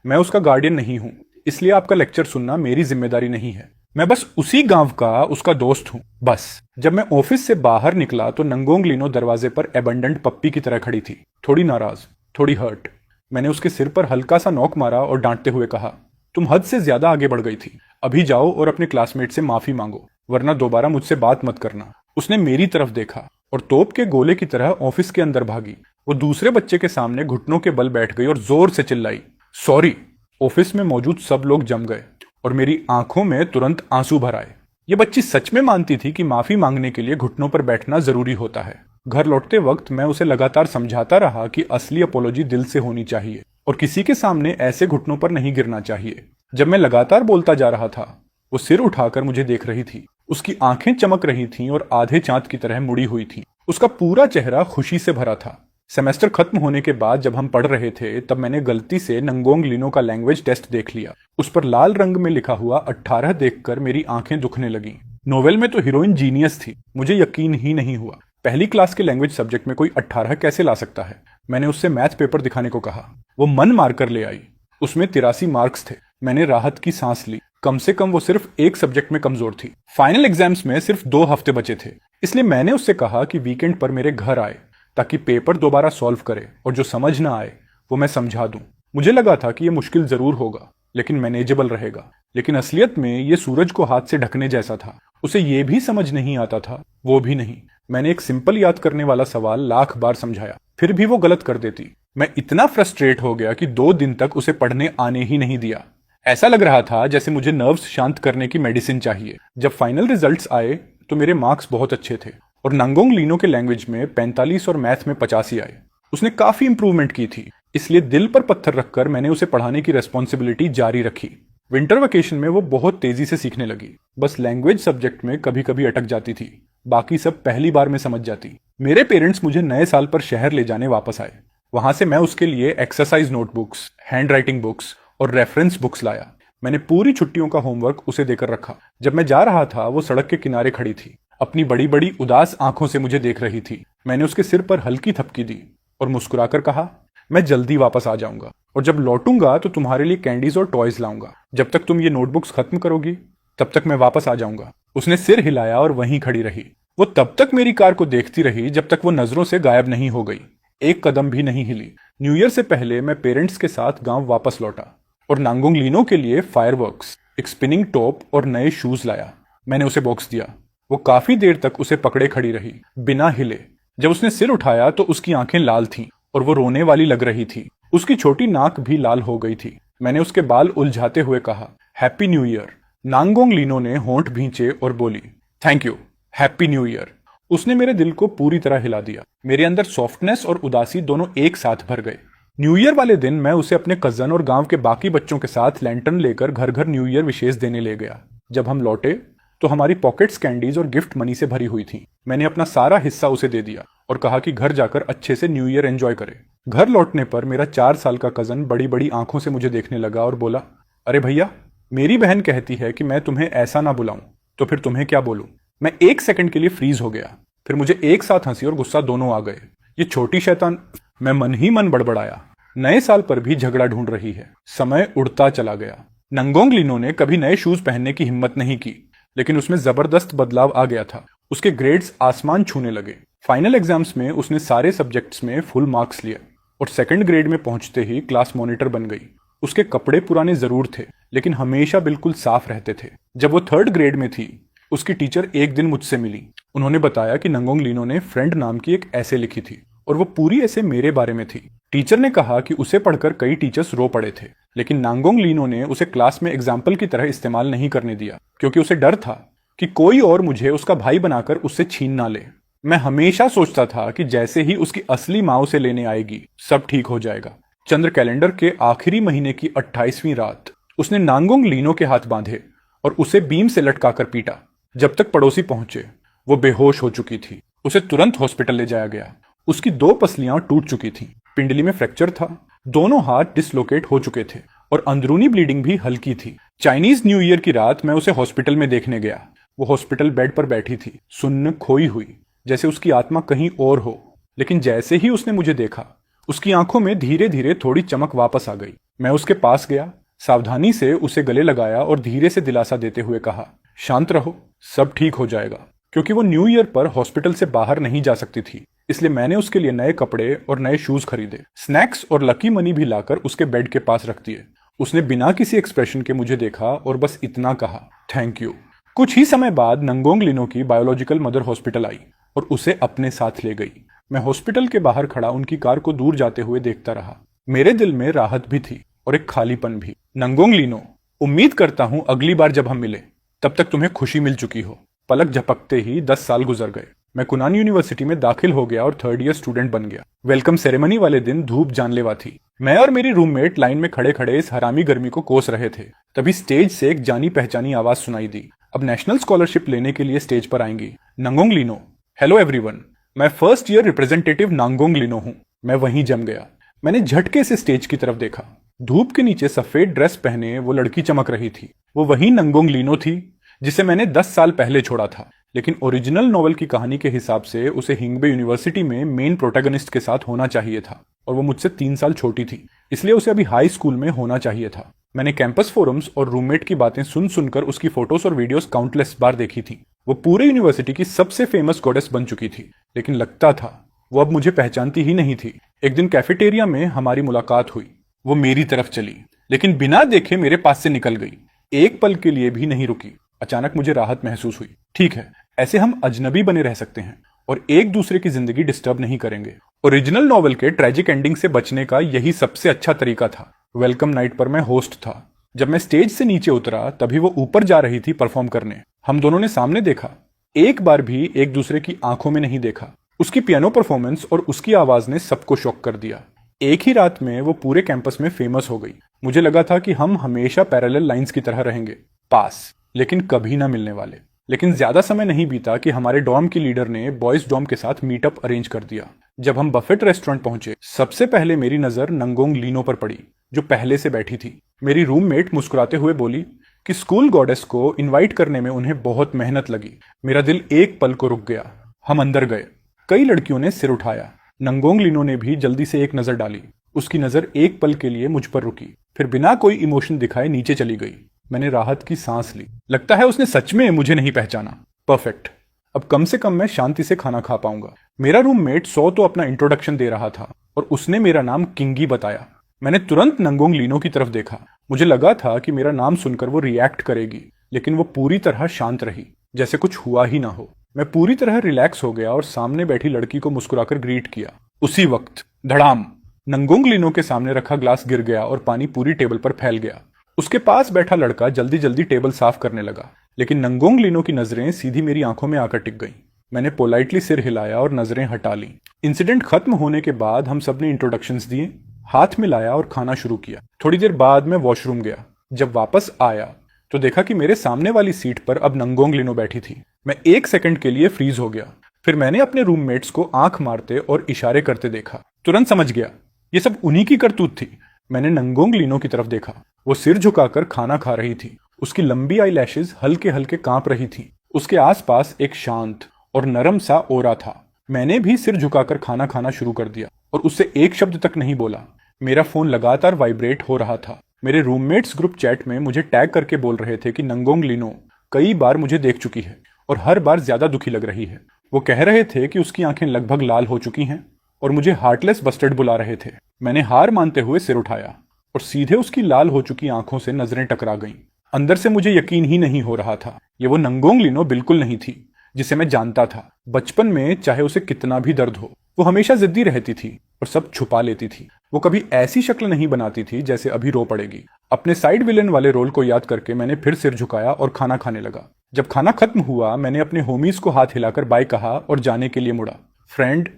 मैं उसका गार्डियन नहीं हूं, इसलिए आपका लेक्चर सुनना मेरी जिम्मेदारी नहीं है। मैं बस उसी गांव का उसका दोस्त हूं, बस। जब मैं ऑफिस से बाहर निकला तो नंगोंग लीनो दरवाजे पर एबंडेंट पप्पी की तरह खड़ी थी, थोड़ी नाराज, थोड़ी हर्ट। मैंने उसके सिर पर हल्का सा नोक मारा और डांटते हुए कहा, तुम हद से ज्यादा आगे बढ़ गई थी। अभी जाओ और अपने क्लासमेट से माफी मांगो, वरना दोबारा मुझसे बात मत करना। उसने मेरी तरफ देखा और तोप के गोले की तरह ऑफिस के अंदर भागी। वो दूसरे बच्चे के सामने घुटनों के बल बैठ गई और जोर से चिल्लाई, सॉरी। ऑफिस में मौजूद सब लोग जम गए और मेरी आंखों में तुरंत आंसू भर आए। ये बच्ची सच में मानती थी कि माफी मांगने के लिए घुटनों पर बैठना जरूरी होता है। घर लौटते वक्त मैं उसे लगातार समझाता रहा कि असली अपोलॉजी दिल से होनी चाहिए और किसी के सामने ऐसे घुटनों पर नहीं गिरना चाहिए। जब मैं लगातार बोलता जा रहा था, वो सिर उठाकर मुझे देख रही थी। उसकी आंखें चमक रही थीं और आधे चांद की तरह मुड़ी हुई थी। उसका पूरा चेहरा खुशी से भरा था। सेमेस्टर खत्म होने के बाद जब हम पढ़ रहे थे, तब मैंने गलती से नंगोंग लीनो का लैंग्वेज टेस्ट देख लिया। उस पर लाल रंग में लिखा हुआ 18 देखकर मेरी आंखें दुखने लगी। नोवेल में तो हीरोइन जीनियस थी, मुझे यकीन ही नहीं हुआ। पहली क्लास के लैंग्वेज सब्जेक्ट में कोई 18 कैसे ला सकता है। मैंने उससे मैथ पेपर दिखाने को कहा। वो मन मारकर ले आई। उसमें 83 मार्क्स थे। मैंने राहत की सांस ली। कम से कम वो सिर्फ एक सब्जेक्ट में कमजोर थी। फाइनल एग्जाम्स में सिर्फ 2 हफ्ते बचे थे, इसलिए मैंने उससे कहा कि वीकेंड पर मेरे घर आए ताकि पेपर दोबारा सॉल्व करे और जो समझ ना आए वो मैं समझा दूं। मुझे लगा था कि ये मुश्किल जरूर होगा, लेकिन मैनेजेबल रहेगा। लेकिन असलियत में ये सूरज को हाथ से ढकने जैसा था। उसे ये भी समझ नहीं आता था, वो भी नहीं। मैंने एक सिंपल याद करने वाला सवाल लाख बार समझाया, फिर भी वो गलत कर देती। मैं इतना फ्रस्ट्रेट हो गया कि 2 दिन तक उसे पढ़ने आने ही नहीं दिया। ऐसा लग रहा था जैसे मुझे नर्व्स शांत करने की मेडिसिन चाहिए। जब फाइनल रिजल्ट्स आए तो मेरे मार्क्स बहुत अच्छे थे और नंगोंग लीनो के लैंग्वेज में 45 और मैथ में 85 आए। उसने काफी इंप्रूवमेंट की थी, इसलिए दिल पर पत्थर रखकर मैंने उसे पढ़ाने की रेस्पॉन्सिबिलिटी जारी रखी। विंटर वेकेशन में वो बहुत तेजी से सीखने लगी। बस लैंग्वेज सब्जेक्ट में कभी कभी अटक जाती थी, बाकी सब पहली बार में समझ जाती। मेरे पेरेंट्स मुझे नए साल पर शहर ले जाने वापस आए। वहां से मैं उसके लिए exercise notebooks, hand writing books और रेफरेंस बुक्स लाया। मैंने पूरी छुट्टियों का होमवर्क उसे देकर रखा। जब मैं जा रहा था, वो सड़क के किनारे खड़ी थी, अपनी बड़ी बड़ी उदास आंखों से मुझे देख रही थी। मैंने उसके सिर पर हल्की थपकी दी और मुस्कुराकर कहा, मैं जल्दी वापस आ जाऊंगा और जब लौटूंगा तो तुम्हारे लिए कैंडीज और टॉयज लाऊंगा। जब तक तुम ये नोटबुक्स खत्म करोगी, तब तक मैं वापस आ जाऊंगा। उसने सिर हिलाया और वहीं खड़ी रही। वो तब तक मेरी कार को देखती रही जब तक वो नजरों से गायब नहीं हो गई। एक कदम भी नहीं हिली। न्यू ईयर से पहले मैं पेरेंट्स के साथ गांव वापस लौटा और नांगोंग लीनो के लिए फायरवर्क्स, एक स्पिनिंग टॉप और नए शूज लाया। मैंने उसे बॉक्स दिया। वो काफी देर तक उसे पकड़े खड़ी रही, बिना हिले। जब उसने सिर उठाया तो उसकी आंखें लाल थीं और वो रोने वाली लग रही थी। उसकी छोटी नाक भी लाल हो गई थी। मैंने उसके बाल उलझाते हुए कहा, हैप्पी न्यू ईयर। नांगोंग लीनो ने होंठ भींचे और बोली, thank you, happy new year. उसने मेरे दिल को पूरी तरह हिला दिया। मेरे अंदर सॉफ्टनेस और उदासी दोनों एक साथ भर गए। न्यू ईयर वाले दिन मैं उसे अपने कजन और गांव के बाकी बच्चों के साथ लैंटर्न लेकर घर घर न्यू ईयर विशेष देने ले गया। जब हम लौटे, तो हमारी पॉकेट्स कैंडीज और गिफ्ट मनी से भरी हुई थी। मैंने अपना सारा हिस्सा उसे दे दिया और कहा कि घर जाकर अच्छे से न्यू ईयर एंजॉय करे। घर लौटने पर मेरा 4 साल का कजन बड़ी बड़ी आंखों से मुझे देखने लगा और बोला, अरे भैया, मेरी बहन कहती है कि मैं तुम्हें ऐसा ना बुलाऊं, तो फिर तुम्हें क्या बोलूं। मैं 1 सेकंड के लिए फ्रीज हो गया। फिर मुझे एक साथ हंसी और गुस्सा दोनों आ गए। ये छोटी शैतान, मैं मन ही मन बड़बड़ाया। नए साल पर भी झगड़ा ढूंढ रही है। समय उड़ता चला गया। नंगोंग लीनो ने कभी नए शूज पहनने की हिम्मत नहीं की, लेकिन उसमें जबरदस्त बदलाव आ गया था। उसके ग्रेड्स आसमान छूने लगे। फाइनल एग्जाम्स में उसने सारे सब्जेक्ट्स में फुल मार्क्स लिए और सेकंड ग्रेड में पहुंचते ही क्लास मॉनिटर बन गई। उसके कपड़े पुराने जरूर थे, लेकिन हमेशा बिल्कुल साफ रहते थे। जब वो 3rd ग्रेड में थी, उसकी टीचर एक दिन मुझसे मिली। उन्होंने बताया कि नंगोंग लीनो ने फ्रेंड नाम की एक ऐसे लिखी थी और वो पूरी ऐसे मेरे बारे में थी। टीचर ने कहा कि उसे पढ़कर कई टीचर्स रो पड़े थे, लेकिन नांगोंग लीनो ने उसे क्लास में एग्जाम्पल की तरह इस्तेमाल नहीं करने दिया, क्योंकि उसे डर था कि कोई और मुझे उसका भाई बनाकर उससे छीन ना ले। मैं हमेशा सोचता था कि जैसे ही उसकी असली माँ उसे लेने आएगी, सब ठीक हो जाएगा। चंद्र कैलेंडर के आखिरी महीने की 28वीं रात उसने नांगोंग लीनो के हाथ बांधे और उसे बीम से लटकाकर पीटा। जब तक पड़ोसी पहुंचे, वो बेहोश हो चुकी थी। उसे तुरंत हॉस्पिटल ले जाया गया। उसकी 2 पसलियां टूट चुकी थीं, पिंडली में फ्रैक्चर था, दोनों हाथ डिसलोकेट हो चुके थे और अंदरूनी ब्लीडिंग भी हल्की थी। चाइनीज न्यू ईयर की रात मैं उसे हॉस्पिटल में देखने गया। वो हॉस्पिटल बेड पर बैठी थी, सुन्न खोई हुई, जैसे उसकी आत्मा कहीं और हो। लेकिन जैसे ही उसने मुझे देखा, उसकी आंखों में धीरे धीरे थोड़ी चमक वापस आ गई। मैं उसके पास गया, सावधानी से उसे गले लगाया और धीरे से दिलासा देते हुए कहा, शांत रहो, सब ठीक हो जाएगा। क्योंकि वो न्यू ईयर पर हॉस्पिटल से बाहर नहीं जा सकती थी, इसलिए मैंने उसके लिए नए कपड़े और नए शूज खरीदे। स्नैक्स और लकी मनी भी लाकर उसके बेड के पास रख दिए। उसने बिना किसी एक्सप्रेशन के मुझे देखा और बस इतना कहा, थैंक यू। कुछ ही समय बाद नंगोंग लीनो की बायोलॉजिकल मदर हॉस्पिटल आई और उसे अपने साथ ले गई। मैं हॉस्पिटल के बाहर खड़ा उनकी कार को दूर जाते हुए देखता रहा। मेरे दिल में राहत भी थी और एक खालीपन भी। नंगोंग लीनो, उम्मीद करता हूं अगली बार जब हम मिले, तब तक तुम्हें खुशी मिल चुकी हो। पलक झपकते ही 10 साल गुजर गए। मैं कुनान यूनिवर्सिटी में दाखिल हो गया और 3rd ईयर स्टूडेंट बन गया। वेलकम सेरेमनी वाले दिन धूप जानलेवा थी। मैं और मेरी रूममेट लाइन में खड़े खड़े इस हरामी गर्मी को कोस रहे थे। तभी स्टेज से एक जानी पहचानी आवाज सुनाई दी, अब नेशनल स्कॉलरशिप लेने के लिए स्टेज पर आएंगी नंगोंग लीनो। हेलो एवरीवन, मैं 1st ईयर रिप्रेजेंटेटिव नांगोंग लीनो हूँ। मैं वहीं जम गया। मैंने झटके से स्टेज की तरफ देखा। धूप के नीचे सफेद ड्रेस पहने वो लड़की चमक रही थी। वो वही नंगोंग लीनो थी जिसे मैंने 10 साल पहले छोड़ा था, लेकिन ओरिजिनल नॉवल की कहानी के हिसाब से उसे हिंगबे यूनिवर्सिटी में मेन प्रोटैगनिस्ट के साथ होना चाहिए था और वो मुझसे 3 साल छोटी थी, इसलिए उसे अभी हाई स्कूल में होना चाहिए था। मैंने कैंपस फोरम्स और रूममेट की बातें सुन सुनकर उसकी फोटोज और वीडियोस काउंटलेस बार देखी थी। वो पूरे यूनिवर्सिटी की सबसे फेमस गॉडेस बन चुकी थी, लेकिन लगता था वो अब मुझे पहचानती ही नहीं थी। एक दिन कैफेटेरिया में हमारी मुलाकात हुई। वो मेरी तरफ चली, लेकिन बिना देखे मेरे पास से निकल गई। एक पल के लिए भी नहीं रुकी। अचानक मुझे राहत महसूस हुई। ठीक है, ऐसे हम अजनबी बने रह सकते हैं और एक दूसरे की जिंदगी डिस्टर्ब नहीं करेंगे। ओरिजिनल नॉवल के ट्रेजिक एंडिंग से बचने का यही सबसे अच्छा तरीका था। वेलकम नाइट पर मैं होस्ट था। जब मैं स्टेज से नीचे उतरा, तभी वो ऊपर जा रही थी परफॉर्म करने। हम दोनों ने सामने देखा, एक बार भी एक दूसरे की आंखों में नहीं देखा। उसकी पियानो परफॉर्मेंस और उसकी आवाज ने सबको शॉक कर दिया। एक ही रात में वो पूरे कैंपस में फेमस हो गई। मुझे लगा था कि हम हमेशा पैरेलल लाइंस की तरह रहेंगे, पास, लेकिन कभी ना मिलने वाले। लेकिन ज्यादा समय नहीं बीता कि हमारे डॉर्म की लीडर ने बॉयज डॉर्म के साथ मीटअप अरेंज कर दिया। जब हम बफेट रेस्टोरेंट पहुंचे, सबसे पहले मेरी नजर नंगोंग लीनो पर पड़ी, जो पहले से बैठी थी। मेरी रूममेट मुस्कुराते हुए बोली कि स्कूल गॉडेस को इनवाइट करने में उन्हें बहुत मेहनत लगी। मेरा दिल एक पल को रुक गया। हम अंदर गए। कई लड़कियों ने सिर उठाया। नंगोंग लीनो ने भी जल्दी से एक नजर डाली। उसकी नजर एक पल के लिए मुझ पर रुकी, फिर बिना कोई इमोशन दिखाए नीचे चली गई। मैंने राहत की सांस ली। लगता है उसने सच में मुझे नहीं पहचाना। परफेक्ट, अब कम से कम मैं शांति से खाना खा पाऊंगा। मेरा रूममेट सो तो अपना इंट्रोडक्शन दे रहा था और उसने मेरा नाम किंगी बताया। मैंने तुरंत नंगोंग लीनो की तरफ देखा। मुझे लगा था कि मेरा नाम सुनकर वो रिएक्ट करेगी, लेकिन वो पूरी तरह शांत रही, जैसे कुछ हुआ ही ना हो। मैं पूरी तरह रिलैक्स हो गया और सामने बैठी लड़की को मुस्कुराकर ग्रीट किया। उसी वक्त धड़ाम, नंगोंग लीनो के सामने रखा ग्लास गिर गया और पानी पूरी टेबल पर फैल गया। उसके पास बैठा लड़का जल्दी जल्दी टेबल साफ करने लगा, लेकिन नंगोंग लीनो की नजरें सीधी मेरी आंखों में आकर टिक गईं। मैंने पोलाइटली सिर हिलाया और नजरें हटा ली। इंसिडेंट खत्म होने के बाद हम सब ने इंट्रोडक्शंस दिए, हाथ मिलाया और खाना शुरू किया। थोड़ी देर बाद मैं वॉशरूम गया। जब वापस आया तो देखा कि मेरे सामने वाली सीट पर अब नंगोंग लिनो बैठी थी। मैं 1 सेकंड के लिए फ्रीज हो गया। फिर मैंने अपने रूममेट्स को आंख मारते और इशारे करते देखा। तुरंत समझ गया ये सब उन्हीं की करतूत थी। मैंने नंगोंग लिनो की तरफ देखा। वो सिर झुकाकर खाना खा रही थी। उसकी लंबी आई लैशेज हल्के हल्के कांप रही थी। उसके आसपास एक शांत और नरम सा ओरा था। मैंने भी सिर झुकाकर खाना खाना शुरू कर दिया और उससे एक शब्द तक नहीं बोला। मेरा फोन लगातार वाइब्रेट हो रहा था। मेरे रूममेट्स ग्रुप चैट में मुझे टैग करके बोल रहे थे कि नंगोंग लिनो कई बार मुझे देख चुकी है और हर बार ज्यादा दुखी लग रही है। वो कह रहे थे कि उसकी आंखें लगभग लाल हो चुकी हैं और मुझे हार्टलेस बस्टर्ड बुला रहे थे। मैंने हार मानते हुए सिर उठाया और सीधे उसकी लाल हो चुकी आंखों से नजरें टकरा गईं। अंदर से मुझे यकीन ही नहीं हो रहा था। ये वो नंगोंग लिनो बिल्कुल नहीं थी जिसे मैं जानता था। बचपन में चाहे उसे कितना भी दर्द हो, वो हमेशा जिद्दी रहती थी और सब छुपा लेती थी। वो कभी ऐसी शक्ल नहीं बनाती थी जैसे अभी रो पड़ेगी। अपने साइड विलेन वाले रोल को याद करके मैंने फिर सिर झुकाया और खाना खाने लगा। जब खाना खत्म हुआ मैंने अपने होमीज को हाथ हिलाकर बाय कहा और जाने के लिए मुड़ा। फ्रेंड,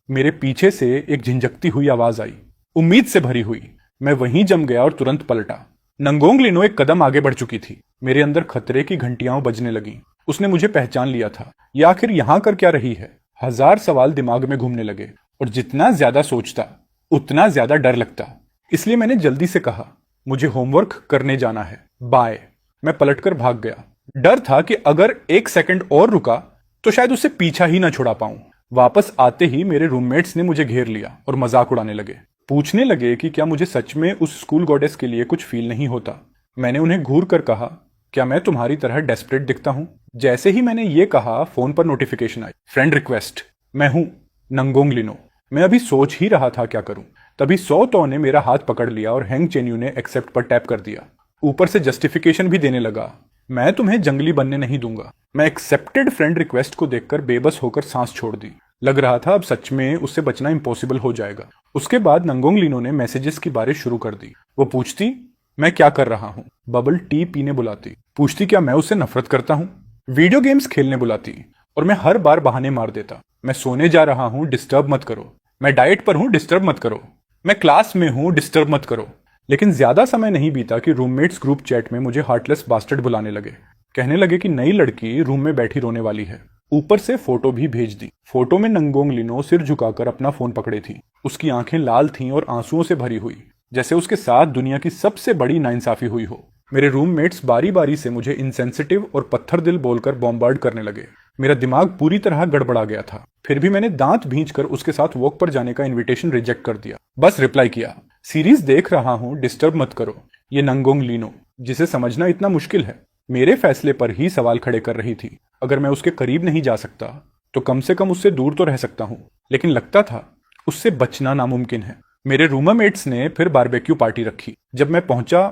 मेरे पीछे से एक झिंझकती हुई आवाज आई, उम्मीद से भरी हुई। मैं वहीं जम गया और तुरंत पलटा। नंगोंग लिनो एक कदम आगे बढ़ चुकी थी। मेरे अंदर खतरे की घंटियां बजने लगी। उसने मुझे पहचान लिया था। ये आखिर यहां कर क्या रही है? हजार सवाल दिमाग में घूमने लगे और जितना ज्यादा सोचता उतना ज्यादा डर लगता। इसलिए मैंने जल्दी से कहा, मुझे होमवर्क करने जाना है, बाय। मैं पलटकर भाग गया। डर था कि अगर 1 सेकंड और रुका तो शायद उससे पीछा ही ना छुड़ा पाऊं। वापस आते ही मेरे रूममेट्स ने मुझे घेर लिया और मजाक उड़ाने लगे। पूछने लगे कि क्या मुझे सच में उस स्कूल गॉडेस के लिए कुछ फील नहीं होता। मैंने उन्हें घूर कर कहा, क्या मैं तुम्हारी तरह डेस्परेट दिखता हूं? जैसे ही मैंने ये कहा फोन पर नोटिफिकेशन आई, फ्रेंड रिक्वेस्ट। मैं हूं नंगोंग लिनो। मैं अभी सोच ही रहा था क्या करूं, तभी 100 तो ने मेरा हाथ पकड़ लिया और हैंग चेन्यू ने एक्सेप्ट पर टैप कर दिया। ऊपर से जस्टिफिकेशन भी देने लगा, मैं तुम्हें जंगली बनने नहीं दूंगा। मैं एक्सेप्टेड फ्रेंड रिक्वेस्ट को देखकर बेबस होकर सांस छोड़ दी। लग रहा था अब सच में उससे बचना इम्पॉसिबल हो जाएगा। उसके बाद नंगोंग लिनो ने मैसेजेस की बारिश शुरू कर दी। वो पूछती मैं क्या कर रहा हूँ, बबल टी पीने बुलाती, पूछती क्या मैं उससे नफरत करता हूँ, वीडियो गेम्स खेलने बुलाती और मैं हर बार बहाने मार देता। मैं सोने जा रहा हूँ, डिस्टर्ब मत करो। मैं डाइट पर हूँ, डिस्टर्ब मत करो। मैं क्लास में हूँ, डिस्टर्ब मत करो। लेकिन ज्यादा समय नहीं बीता कि रूममेट्स ग्रुप चैट में मुझे हार्टलेस बास्टर्ड बुलाने लगे। कहने लगे कि नई लड़की रूम में बैठी रोने वाली है। ऊपर से फोटो भी भेज दी। फोटो में नंगोंग लिनो सिर झुकाकर अपना फोन पकड़े थी। उसकी आंखें लाल थीं और आंसुओं से भरी हुई, जैसे उसके साथ दुनिया की सबसे बड़ी नाइंसाफी हुई हो। मेरे रूममेट्स बारी बारी से मुझे इंसेंसिटिव और पत्थर दिल बोलकर बॉम्बार्ड करने लगे। मेरा दिमाग पूरी तरह गड़बड़ा गया था। फिर भी मैंने दांत भींचकर उसके साथ वॉक पर जाने का इनविटेशन रिजेक्ट कर दिया। बस रिप्लाई किया, सीरीज देख रहा हूं, डिस्टर्ब मत करो। ये नंगोंग लिनो, जिसे समझना इतना मुश्किल है, मेरे फैसले पर ही सवाल खड़े कर रही थी। अगर मैं उसके करीब नहीं जा सकता तो कम से कम उससे दूर तो रह सकता हूं। लेकिन लगता था उससे बचना नामुमकिन है। मेरे रूममेट्स ने फिर बारबेक्यू पार्टी रखी। जब मैं पहुंचा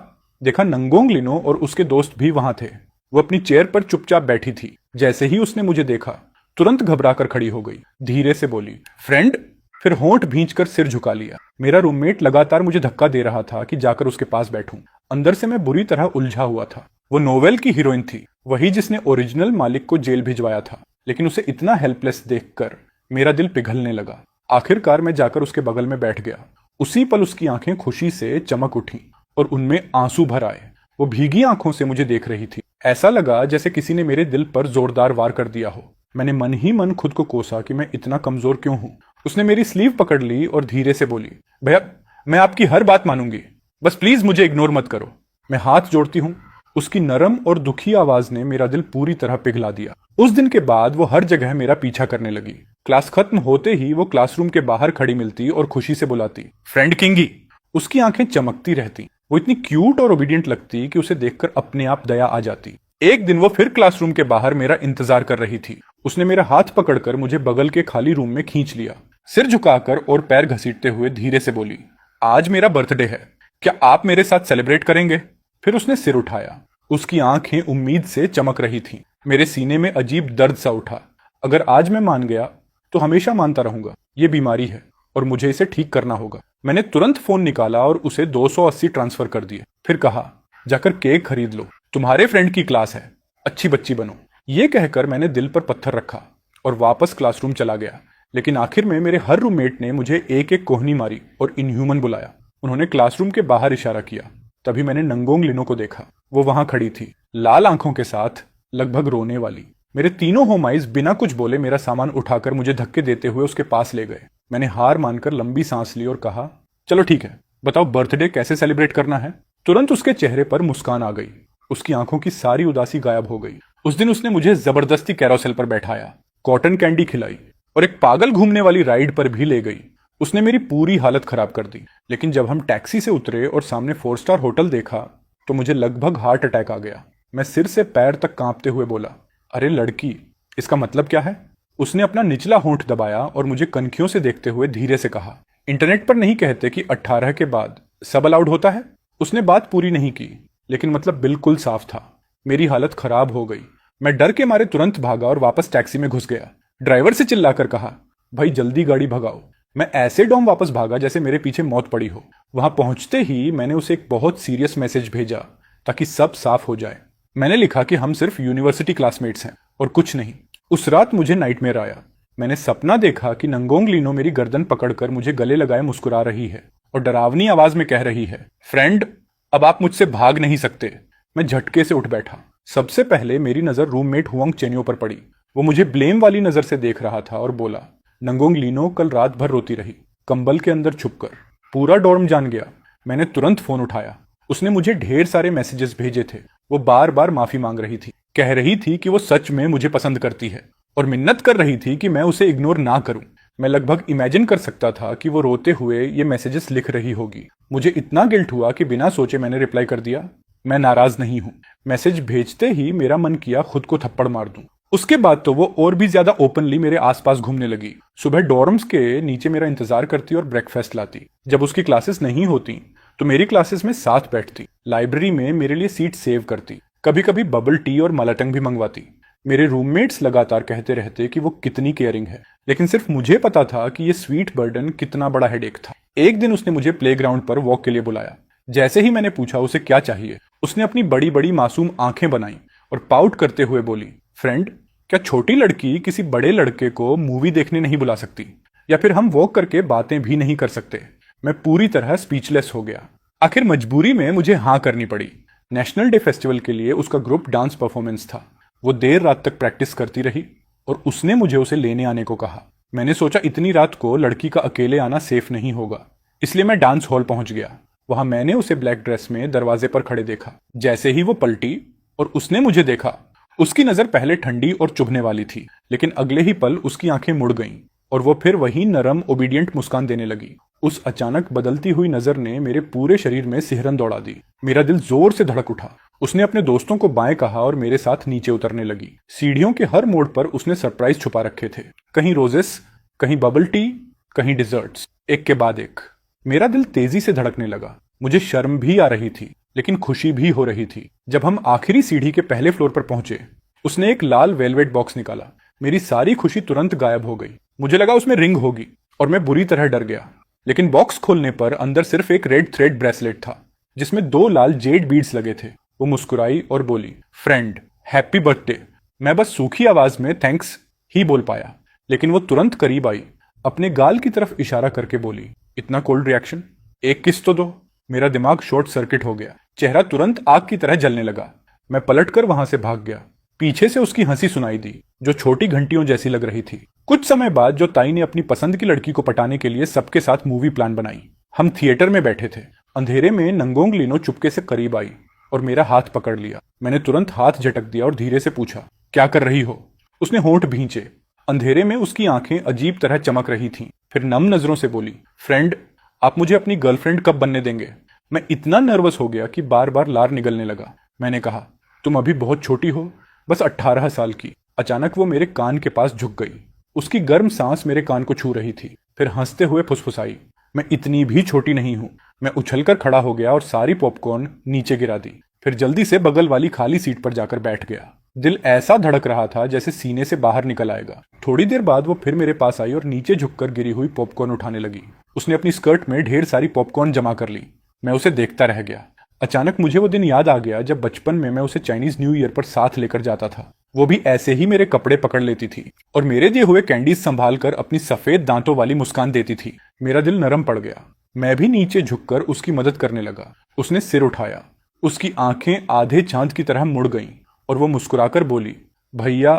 देखा नंगोंग लिनो और उसके दोस्त भी वहां थे। वो अपनी चेयर पर चुपचाप बैठी थी। जैसे ही उसने मुझे देखा तुरंत घबरा कर खड़ी हो गई। धीरे से बोली, फ्रेंड। फिर होंठ भींचकर सिर झुका लिया। मेरा रूममेट लगातार मुझे धक्का दे रहा था कि जाकर उसके पास बैठूं। अंदर से मैं बुरी तरह उलझा हुआ था। वो नोवेल की हीरोइन थी, वही जिसने ओरिजिनल मालिक को जेल भिजवाया था। लेकिन उसे इतना हेल्पलेस देखकर मेरा दिल पिघलने लगा। आखिरकार मैं जाकर उसके बगल में बैठ गया। उसी पल उसकी आंखें खुशी से चमक उठी और उनमें आंसू भर आए। वो भीगी आंखों से मुझे देख रही थी। ऐसा लगा जैसे किसी ने मेरे दिल पर जोरदार वार कर दिया हो। मैंने मन ही मन खुद को कोसा कि मैं इतना कमजोर क्यों हूं। उसने मेरी स्लीव पकड़ ली और धीरे से बोली, भैया मैं आपकी हर बात मानूंगी, बस प्लीज मुझे इग्नोर मत करो। मैं हाथ जोड़ती हूँ। उसकी नरम और दुखी आवाज ने मेरा दिल पूरी तरह पिघला दिया। उस दिन के बाद वो हर जगह मेरा पीछा करने लगी। क्लास खत्म होते ही वो क्लासरूम के बाहर खड़ी मिलती और खुशी से बुलाती, फ्रेंड किंगी। उसकी आंखें चमकती रहती। वो इतनी क्यूट और ओबीडियंट लगती कि उसे देखकर अपने आप दया आ जाती। एक दिन वो फिर क्लासरूम के बाहर मेरा इंतजार कर रही थी। उसने मेरा हाथ पकड़कर मुझे बगल के खाली रूम में खींच लिया। सिर झुकाकर और पैर घसीटते हुए धीरे से बोली, आज मेरा बर्थडे है, क्या आप मेरे साथ सेलिब्रेट करेंगे? फिर उसने सिर उठाया। उसकी आंखें उम्मीद से चमक रही थीं। मेरे सीने में अजीब दर्द सा उठा। अगर आज मैं मान गया तो हमेशा मानता रहूंगा। ये बीमारी है और मुझे इसे ठीक करना होगा। मैंने तुरंत फोन निकाला और उसे 280 ट्रांसफर कर दिए। फिर कहा, जाकर केक खरीद लो, तुम्हारे फ्रेंड की क्लास है, अच्छी बच्ची बनो। ये कहकर मैंने दिल पर पत्थर रखा और वापस क्लासरूम चला गया। लेकिन आखिर में मेरे हर रूममेट ने मुझे एक एक कोहनी मारी और इनह्यूमन बुलाया। उन्होंने क्लासरूम के बाहर इशारा किया। तभी मैंने नंगोंग लिनो को देखा। वो वहां खड़ी थी, लाल आंखों के साथ, लगभग रोने वाली। मेरे तीनों होम आइज बिना कुछ बोले मेरा सामान उठाकर मुझे धक्के देते हुए उसके पास ले गए। मैंने हार मानकर लंबी सांस ली और कहा, चलो ठीक है, बताओ बर्थडे कैसे सेलिब्रेट करना है। तुरंत उसके चेहरे पर मुस्कान आ गई। उसकी आंखों की सारी उदासी गायब हो गई। उस दिन उसने मुझे जबरदस्ती कैरोसेल पर बैठाया, कॉटन कैंडी खिलाई और एक पागल घूमने वाली राइड पर भी ले गई। उसने मेरी पूरी हालत खराब कर दी। लेकिन जब हम टैक्सी से उतरे और सामने 4 स्टार होटल देखा तो मुझे लगभग हार्ट अटैक आ गया। मैं सिर से पैर तक कांपते हुए बोला, अरे लड़की, इसका मतलब क्या है। उसने अपना निचला होंठ दबाया और मुझे कनखियों से देखते हुए धीरे से कहा, इंटरनेट पर नहीं कहते कि 18 के बाद सब अलाउड होता है। उसने बात पूरी नहीं की, लेकिन मतलब बिल्कुल साफ था। मेरी हालत खराब हो गई। मैं डर के मारे तुरंत भागा और वापस टैक्सी में घुस गया। ड्राइवर से चिल्लाकर कहा, भाई जल्दी गाड़ी भगाओ। मैं ऐसे डॉम वापस भागा जैसे मेरे पीछे मौत पड़ी हो। वहां पहुंचते ही मैंने उसे एक बहुत सीरियस मैसेज भेजा ताकि सब साफ हो जाए। मैंने लिखा कि हम सिर्फ यूनिवर्सिटी क्लासमेट्स हैं और कुछ नहीं। उस रात मुझे नाइटमेयर आया। मैंने सपना देखा कि नंगोंग लीनो मेरी गर्दन पकड़कर मुझे गले लगाए मुस्कुरा रही है और डरावनी आवाज में कह रही है, फ्रेंड, अब आप मुझसे भाग नहीं सकते। मैं झटके से उठ बैठा। सबसे पहले मेरी नजर रूममेट हुआंग चेन्यो पर पड़ी। वो मुझे ब्लेम वाली नजर से देख रहा था और बोला, नंगोंग लीनो कल रात भर रोती रही, कंबल के अंदर छुपकर। पूरा डॉर्म जान गया। मैंने तुरंत फोन उठाया। उसने मुझे ढेर सारे मैसेजेस भेजे थे। वो बार बार माफी मांग रही थी, कह रही थी कि वो सच में मुझे पसंद करती है और मिन्नत कर रही थी कि मैं उसे इग्नोर ना करूं। मैं लगभग इमेजिन कर सकता था कि वो रोते हुए ये मैसेजेस लिख रही होगी। मुझे इतना गिल्ट हुआ कि बिना सोचे मैंने रिप्लाई कर दिया, मैं नाराज नहीं हूं। मैसेज भेजते ही मेरा मन किया खुद को थप्पड़ मार दूं। उसके बाद तो वो और भी ज्यादा ओपनली मेरे आसपास घूमने लगी। सुबह डॉर्म्स के नीचे मेरा इंतजार करती और ब्रेकफास्ट लाती। जब उसकी क्लासेस नहीं होती तो मेरी क्लासेस में साथ बैठती। लाइब्रेरी में मेरे लिए सीट सेव करती। कभी कभी बबल टी और मलाटंग भी मंगवाती। मेरे रूममेट्स लगातार कहते रहते कि वो कितनी केयरिंग है, लेकिन सिर्फ मुझे पता था कि ये स्वीट बर्डन कितना बड़ा हेडेक था। एक दिन उसने मुझे प्लेग्राउंड पर वॉक के लिए बुलाया। जैसे ही मैंने पूछा उसे क्या चाहिए, उसने अपनी बड़ी बड़ी मासूम आंखें बनाई और पाउट करते हुए बोली, फ्रेंड, क्या छोटी लड़की किसी बड़े लड़के को मूवी देखने नहीं बुला सकती? या फिर हम वॉक करके बातें भी नहीं कर सकते? मैं पूरी तरह स्पीचलेस हो गया। आखिर मजबूरी में मुझे हाँ करनी पड़ी। नेशनल डे फेस्टिवल के लिए उसका ग्रुप डांस परफॉर्मेंस था। वो देर रात तक प्रैक्टिस करती रही और उसने मुझे उसे लेने आने को कहा। मैंने सोचा इतनी रात को लड़की का अकेले आना सेफ नहीं होगा, इसलिए मैं डांस हॉल पहुंच गया। वहां मैंने उसे ब्लैक ड्रेस में दरवाजे पर खड़े देखा। जैसे ही वो पलटी और उसने मुझे देखा, उसकी नजर पहले ठंडी और चुभने वाली थी, लेकिन अगले ही पल उसकी आंखें मुड़ गईं और वो फिर वही नरम ओबीडियंट मुस्कान देने लगी। उस अचानक बदलती हुई नजर ने मेरे पूरे शरीर में सिहरन दौड़ा दी। मेरा दिल जोर से धड़क उठा। उसने अपने दोस्तों को बाएं कहा और मेरे साथ नीचे उतरने लगी। सीढ़ियों के हर मोड़ पर उसने सरप्राइज छुपा रखे थे, कहीं रोजेस, कहीं बबल टी, कहीं डिजर्ट्स, एक के बाद एक। मेरा दिल तेजी से धड़कने लगा। मुझे शर्म भी आ रही थी, लेकिन खुशी भी हो रही थी। जब हम आखिरी सीढ़ी के पहले फ्लोर पर पहुंचे, उसने एक लाल वेलवेट बॉक्स निकाला। मेरी सारी खुशी तुरंत गायब हो गई। मुझे लगा उसमें रिंग होगी और मैं बुरी तरह डर गया। लेकिन बॉक्स खोलने पर अंदर सिर्फ एक रेड थ्रेड ब्रेसलेट था जिसमें 2 लाल जेड बीड्स लगे थे। वो मुस्कुराई और बोली, फ्रेंड, हैप्पी बर्थडे। मैं बस सूखी आवाज में थैंक्स ही बोल पाया, लेकिन वो तुरंत करीब आई, अपने गाल की तरफ इशारा करके बोली, इतना कोल्ड रिएक्शन, एक किस तो दो। मेरा दिमाग शॉर्ट सर्किट हो गया। चेहरा तुरंत आग की तरह जलने लगा। मैं पलटकर वहां से भाग गया। पीछे से उसकी हंसी सुनाई दी, जो छोटी घंटियों जैसी लग रही थी। कुछ समय बाद जो ताई ने अपनी पसंद की लड़की को पटाने के लिए सबके साथ मूवी प्लान बनाई। हम थिएटर में बैठे थे। अंधेरे में नंगोंग लीनो चुपके से करीब आई और मेरा हाथ पकड़ लिया। मैंने तुरंत हाथ झटक दिया और धीरे से पूछा, क्या कर रही हो? उसने होंठ भींचे। अंधेरे में उसकी आंखें अजीब तरह चमक रही थीं। फिर नम नजरों से बोली, फ्रेंड, आप मुझे अपनी गर्लफ्रेंड कब बनने देंगे? मैं इतना नर्वस हो गया कि बार बार लार निकलने लगा। मैंने कहा, तुम अभी बहुत छोटी हो, बस 18 साल की। अचानक वो मेरे कान के पास झुक गई। उसकी गर्म सांस मेरे कान को छू रही थी। फिर हंसते हुए फुसफुसाई, मैं इतनी भी छोटी नहीं हूं। मैं उछलकर खड़ा हो गया और सारी पॉपकॉर्न नीचे गिरा दी। फिर जल्दी से बगल वाली खाली सीट पर जाकर बैठ गया। दिल ऐसा धड़क रहा था जैसे सीने से बाहर निकल आएगा। थोड़ी देर बाद वो फिर मेरे पास आई और नीचे झुककर गिरी हुई पॉपकॉर्न उठाने लगी। उसने अपनी स्कर्ट में ढेर सारी पॉपकॉर्न जमा कर ली। मैं उसे देखता रह गया। अचानक मुझे वो दिन याद आ गया जब बचपन में मैं उसे चाइनीज न्यू ईयर पर साथ लेकर जाता था। वो भी ऐसे ही मेरे कपड़े पकड़ लेती थी और मेरे दिए हुए कैंडीज संभाल कर अपनी सफेद दांतों वाली मुस्कान देती थी। मेरा दिल नरम पड़ गया। मैं भी नीचे झुककर उसकी मदद करने लगा। उसने सिर उठाया। उसकी आंखें आधे चांद की तरह मुड़ गईं और वो मुस्कुराकर बोली, भैया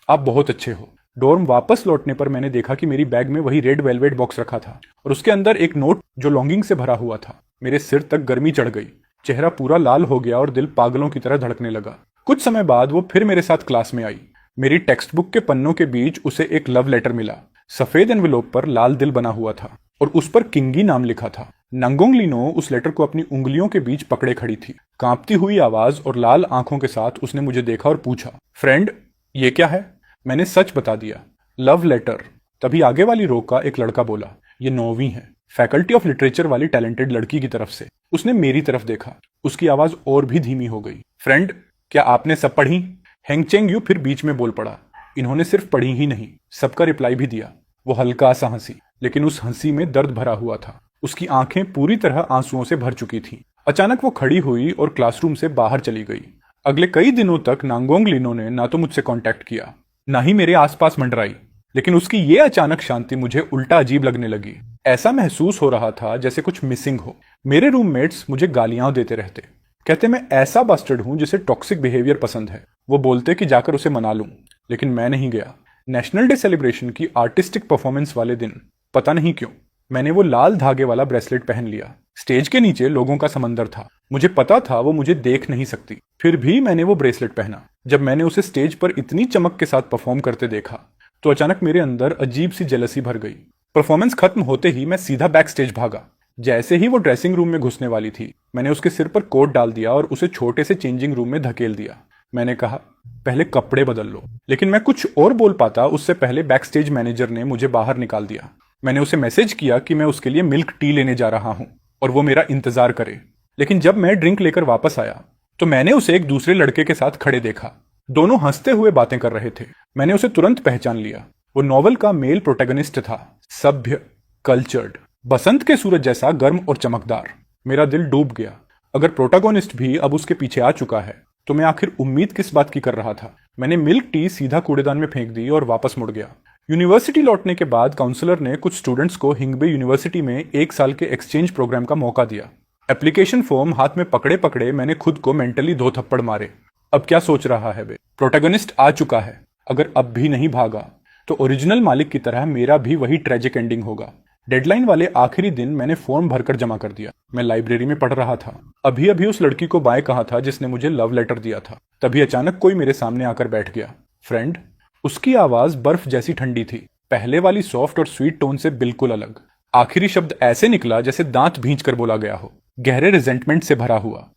आप बहुत अच्छे हो। डॉर्म वापस लौटने पर मैंने देखा कि मेरी बैग में वही रेड वेलवेट बॉक्स रखा था और उसके अंदर एक नोट जो लॉन्गिंग से भरा हुआ था। मेरे सिर तक गर्मी चढ़ गई, चेहरा पूरा लाल हो गया और दिल पागलों की तरह धड़कने लगा। कुछ समय बाद वो फिर मेरे साथ क्लास में आई। मेरी टेक्स्ट बुक के पन्नों के बीच उसे एक लव लेटर मिला। सफेद एनवेलोप पर लाल दिल बना हुआ था और उस पर किंगी नाम लिखा था। नंगोंग लीनो उस लेटर को अपनी उंगलियों के बीच पकड़े खड़ी थी। कांपती हुई आवाज और लाल आंखों के साथ उसने मुझे देखा और पूछा, फ्रेंड ये क्या है? मैंने सच बता दिया, लव लेटर। तभी आगे वाली रो का एक लड़का बोला, ये नौवीं है, फैकल्टी ऑफ लिटरेचर वाली टैलेंटेड लड़की की तरफ से। उसने मेरी तरफ देखा। उसकी आवाज और भी धीमी हो गई। फ्रेंड क्या आपने सब पढ़ी? हेंगचेंग यू फिर बीच में बोल पड़ा, इन्होंने सिर्फ पढ़ी ही नहीं, सबका रिप्लाई भी दिया। वो हल्का सा हंसी, लेकिन उस हंसी में दर्द भरा हुआ था। उसकी आंखें पूरी तरह आंसुओं से भर चुकी थीं। अचानक वो खड़ी हुई और क्लासरूम से बाहर चली गई। अगले कई दिनों तक नांगोंग लीनो ने ना तो मुझसे कांटेक्ट किया, ना ही मेरे आसपास मंडराई। लेकिन उसकी ये अचानक शांति मुझे उल्टा अजीब लगने लगी। ऐसा महसूस हो रहा था जैसे कुछ मिसिंग हो। मेरे रूममेट्स मुझे गालियां देते रहते, कहते मैं ऐसा बास्टर्ड हूं जिसे टॉक्सिक बिहेवियर पसंद है। वो बोलते कि जाकर उसे मना लूं, लेकिन मैं नहीं गया। नेशनल डे सेलिब्रेशन की आर्टिस्टिक परफॉर्मेंस वाले दिन पता नहीं क्यों मैंने वो लाल धागे वाला ब्रेसलेट पहन लिया। स्टेज के नीचे लोगों का समंदर था। मुझे पता था वो मुझे देख नहीं सकती, फिर भी मैंने वो ब्रेसलेट पहना। जब मैंने उसे स्टेज पर इतनी चमक के साथ परफॉर्म करते देखा तो अचानक मेरे अंदर अजीब सी जेलसी भर गई। परफॉर्मेंस खत्म होते ही मैं सीधा बैक स्टेज भागा। जैसे ही वो ड्रेसिंग रूम में घुसने वाली थी, मैंने उसके सिर पर कोट डाल दिया और उसे छोटे से चेंजिंग रूम में धकेल दिया। मैंने कहा, पहले कपड़े बदल लो। लेकिन मैं कुछ और बोल पाता उससे पहले बैक स्टेज मैनेजर ने मुझे बाहर निकाल दिया। मैंने उसे मैसेज किया कि मैं उसके लिए मिल्क टी लेने जा रहा हूं और वो मेरा इंतजार करे। लेकिन जब मैं ड्रिंक लेकर वापस आया तो मैंने उसे एक दूसरे लड़के के साथ खड़े देखा। दोनों हंसते हुए बातें कर रहे थे। मैंने उसे तुरंत पहचान लिया। वो नॉवल का मेल प्रोटैगनिस्ट था, सभ्य, कल्चर्ड, बसंत के सूरज जैसा गर्म और चमकदार। मेरा दिल डूब गया। अगर प्रोटैगनिस्ट भी अब उसके पीछे आ चुका है तो मैं आखिर उम्मीद किस बात की कर रहा था? मैंने मिल्क टी सीधा कूड़ेदान में फेंक दी और वापस मुड़ गया। यूनिवर्सिटी लौटने के बाद काउंसलर ने कुछ स्टूडेंट्स को हिंगबे यूनिवर्सिटी में 1 साल के एक्सचेंज प्रोग्राम का मौका दिया। एप्लीकेशन फॉर्म हाथ में पकड़े पकड़े मैंने खुद को मेंटली 2 थप्पड़ मारे। अब क्या सोच रहा है बे? प्रोटैगनिस्ट आ चुका है। अगर अब भी नहीं भागा तो ओरिजिनल मालिक की तरह मेरा भी वही ट्रेजिक एंडिंग होगा। डेडलाइन वाले आखिरी दिन मैंने फॉर्म भरकर जमा कर दिया। मैं लाइब्रेरी में पढ़ रहा था। अभी अभी उस लड़की को बाय कहा था जिसने मुझे लव लेटर दिया था। तभी अचानक कोई मेरे सामने आकर बैठ गया। फ्रेंड। उसकी आवाज बर्फ जैसी ठंडी थी, पहले वाली सॉफ्ट और स्वीट टोन से बिल्कुल अलग। आखिरी शब्द ऐसे निकला जैसे दांत भींच कर बोला गया हो, गहरे रिजेंटमेंट से भरा हुआ।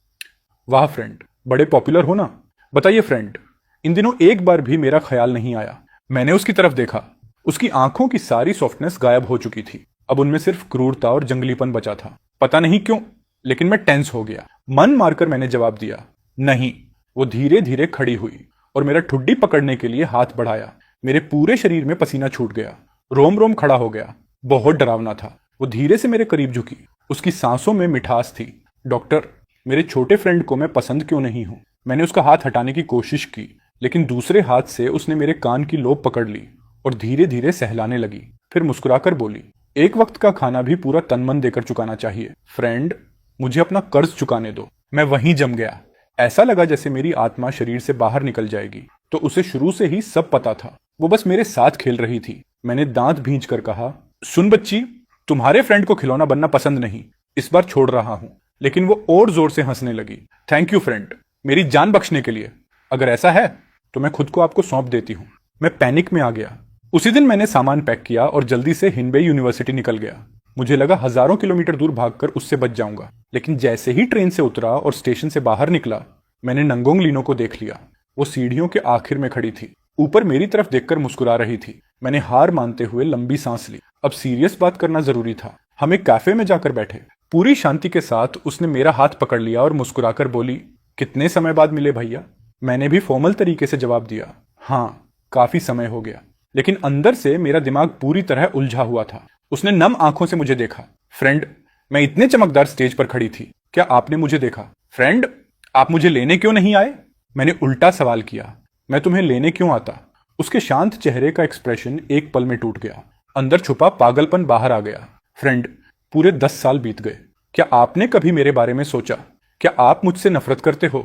वाह फ्रेंड, बड़े पॉपुलर हो ना। बताइए फ्रेंड। इन दिनों एक बार भी मेरा ख्याल नहीं आया। मैंने उसकी तरफ देखा। उसकी आंखों की सारी सॉफ्टनेस गायब हो चुकी थी। अब उनमें सिर्फ क्रूरता और जंगलीपन बचा था। पता नहीं क्यों, लेकिन मैं टेंस हो गया। मन मारकर मैंने जवाब दिया, नहीं। वो धीरे धीरे खड़ी हुई और मेरा ठुड्डी पकड़ने के लिए हाथ बढ़ाया। मेरे पूरे शरीर में पसीना छूट गया। रोम रोम खड़ा हो गया। बहुत डरावना था। वो धीरे से मेरे करीब झुकी। उसकी सांसों में मिठास थी। डॉक्टर, मेरे छोटे फ्रेंड को मैं पसंद क्यों नहीं हूं? मैंने उसका हाथ हटाने की कोशिश की, लेकिन दूसरे हाथ से उसने मेरे कान की लोब पकड़ ली और धीरे धीरे सहलाने लगी। फिर मुस्कुराकर बोली, एक वक्त का खाना भी पूरा तन मन देकर चुकाना चाहिए। फ्रेंड, मुझे अपना कर्ज चुकाने दो। मैं वहीं जम गया। ऐसा लगा जैसे मेरी आत्मा शरीर से बाहर निकल जाएगी। तो उसे शुरू से ही सब पता था। वो बस मेरे साथ खेल रही थी। मैंने दांत भींच कर कहा, सुन बच्ची, तुम्हारे फ्रेंड को खिलौना बनना पसंद नहीं, इस बार छोड़ रहा हूं। लेकिन वो और जोर से हंसने लगी। थैंक यू फ्रेंड, मेरी जान बख्शने के लिए। अगर ऐसा है तो मैं खुद को आपको सौंप देती हूँ। मैं पैनिक में आ गया। उसी दिन मैंने सामान पैक किया और जल्दी से हिनबे यूनिवर्सिटी निकल गया। मुझे लगा हजारों किलोमीटर दूर भागकर उससे बच जाऊंगा। लेकिन जैसे ही ट्रेन से उतरा और स्टेशन से बाहर निकला, मैंने नंगोंग लीनो को देख लिया। वो सीढ़ियों के आखिर में खड़ी थी, ऊपर मेरी तरफ देखकर मुस्कुरा रही थी। मैंने हार मानते हुए लंबी सांस ली। अब सीरियस बात करना जरूरी था। हम एक कैफे में जाकर बैठे। पूरी शांति के साथ उसने मेरा हाथ पकड़ लिया और मुस्कुराकर बोली, कितने समय बाद मिले भैया? मैंने भी फॉर्मल तरीके से जवाब दिया, हाँ, काफी समय हो गया। लेकिन अंदर से मेरा दिमाग पूरी तरह उलझा हुआ था। उसने नम आंखों से मुझे देखा। फ्रेंड, मैं इतने चमकदार स्टेज पर खड़ी थी, क्या आपने मुझे देखा? फ्रेंड, आप मुझे लेने क्यों नहीं आए? मैंने उल्टा सवाल किया, मैं तुम्हें लेने क्यों आता? उसके शांत चेहरे का एक्सप्रेशन एक पल में टूट गया। अंदर छुपा पागलपन बाहर आ गया। फ्रेंड, पूरे 10 साल बीत गए। क्या आपने कभी मेरे बारे में सोचा क्या आप मुझसे नफरत करते हो?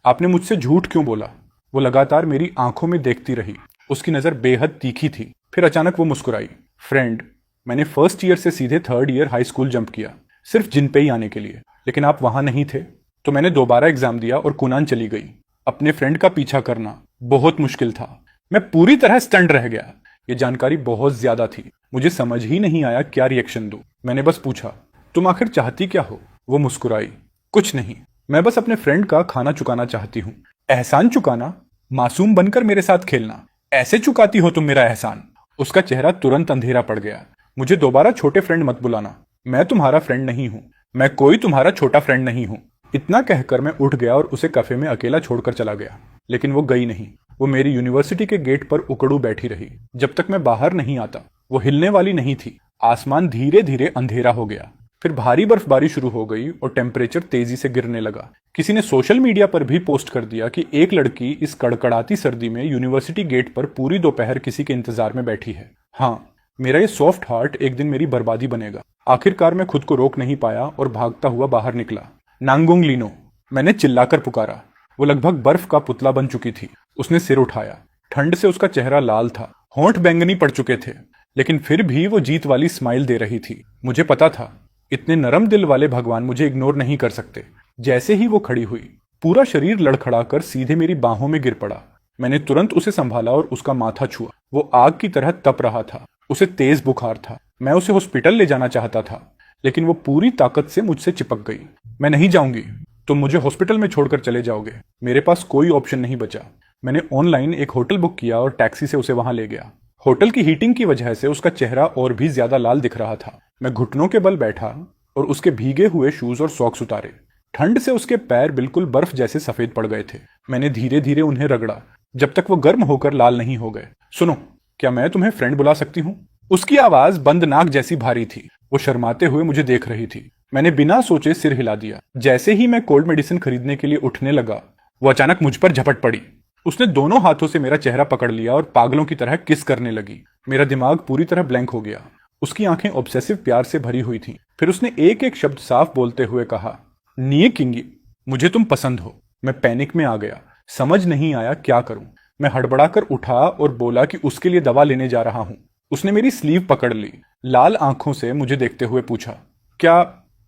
आपने मुझसे झूठ क्यों बोला? वो लगातार मेरी आंखों में देखती रही। उसकी नजर बेहद तीखी थी। फिर अचानक वो मुस्कुराई। फ्रेंड, मैंने फर्स्ट ईयर से सीधे third year high school jump किया, सिर्फ जिनपेई आने के लिए। लेकिन आप वहां नहीं थे, तो मैंने दोबारा एग्जाम दिया और कुनान चली गई। अपने फ्रेंड का पीछा करना बहुत मुश्किल था। मैं पूरी तरह स्टंट रह गया। ये जानकारी बहुत ज्यादा थी। मुझे समझ ही नहीं आया क्या रिएक्शन दूं। मैंने बस पूछा, तुम आखिर चाहती क्या हो? वो मुस्कुराई, कुछ नहीं, मैं बस अपने फ्रेंड का खाना चुकाना चाहती हूँ। एहसान चुकाना? मासूम बनकर मेरे साथ खेलना, ऐसे चुकाती हो तुम मेरा एहसान? उसका चेहरा तुरंत अंधेरा पड़ गया। मुझे दोबारा छोटे फ्रेंड मत बुलाना। मैं तुम्हारा फ्रेंड नहीं हूं। मैं कोई तुम्हारा छोटा फ्रेंड नहीं हूं। इतना कहकर मैं उठ गया और उसे कैफे में अकेला छोड़कर चला गया। लेकिन वो गई नहीं। वो मेरी यूनिवर्सिटी के गेट पर उकड़ू बैठी रही जब तक मैं बाहर नहीं आता। वो हिलने वाली नहीं थी। आसमान धीरे धीरे अंधेरा हो गया। फिर भारी बर्फबारी शुरू हो गई और टेम्परेचर तेजी से गिरने लगा। किसी ने सोशल मीडिया पर भी पोस्ट कर दिया कि एक लड़की इस कड़कड़ाती सर्दी में यूनिवर्सिटी गेट पर पूरी दोपहर किसी के इंतजार में बैठी है। हाँ, मेरा ये सॉफ्ट हार्ट एक दिन मेरी बर्बादी बनेगा। आखिरकार मैं खुद को रोक नहीं पाया और भागता हुआ बाहर निकला। नांगोंग लीनो, मैंने चिल्लाकर पुकारा। वो लगभग बर्फ का पुतला बन चुकी थी। उसने सिर उठाया। ठंड से उसका चेहरा लाल था, होंठ बैंगनी पड़ चुके थे, लेकिन फिर भी वो जीत वाली स्माइल दे रही थी। मुझे पता था, इतने नरम दिल वाले भगवान मुझे इग्नोर नहीं कर सकते। जैसे ही वो खड़ी हुई, पूरा शरीर लड़खड़ाकर सीधे मेरी बाहों में गिर पड़ा। मैंने तुरंत उसे संभाला और उसका माथा छुआ। वो आग की तरह तप रहा था। उसे तेज बुखार था। मैं उसे हॉस्पिटल ले जाना चाहता था, लेकिन वो पूरी ताकत से मुझसे चिपक गई। मैं नहीं जाऊंगी। तुम मुझे हॉस्पिटल में छोड़कर चले जाओगे। मेरे पास कोई ऑप्शन नहीं बचा। मैंने ऑनलाइन एक होटल बुक किया और टैक्सी से उसे वहां ले गया। होटल की हीटिंग की वजह से उसका चेहरा और भी ज्यादा लाल दिख रहा था। मैं घुटनों के बल बैठा और उसके भीगे हुए शूज और सॉक्स उतारे। ठंड से उसके पैर बिल्कुल बर्फ जैसे सफेद पड़ गए थे। मैंने धीरे धीरे उन्हें रगड़ा जब तक वो गर्म होकर लाल नहीं हो गए। सुनो, क्या मैं तुम्हें फ्रेंड बुला सकती हूँ? उसकी आवाज बंद नाक जैसी भारी थी। वो शर्माते हुए मुझे देख रही थी। मैंने बिना सोचे सिर हिला दिया। जैसे ही मैं कोल्ड मेडिसिन खरीदने के लिए उठने लगा, वो अचानक मुझ पर झपट पड़ी। उसने दोनों हाथों से मेरा चेहरा पकड़ लिया और पागलों की तरह किस करने लगी। मेरा दिमाग पूरी तरह ब्लैंक हो गया। उसकी आंखें ऑब्सेसिव प्यार से भरी हुई थीं। फिर उसने एक एक शब्द साफ बोलते हुए कहा, निये किंगी, मुझे तुम पसंद हो। मैं पैनिक में आ गया। समझ नहीं आया क्या करूं। मैं हड़बड़ाकर उठा और बोला कि उसके लिए दवा लेने जा रहा हूं। उसने मेरी स्लीव पकड़ ली। लाल आंखों से मुझे देखते हुए पूछा, क्या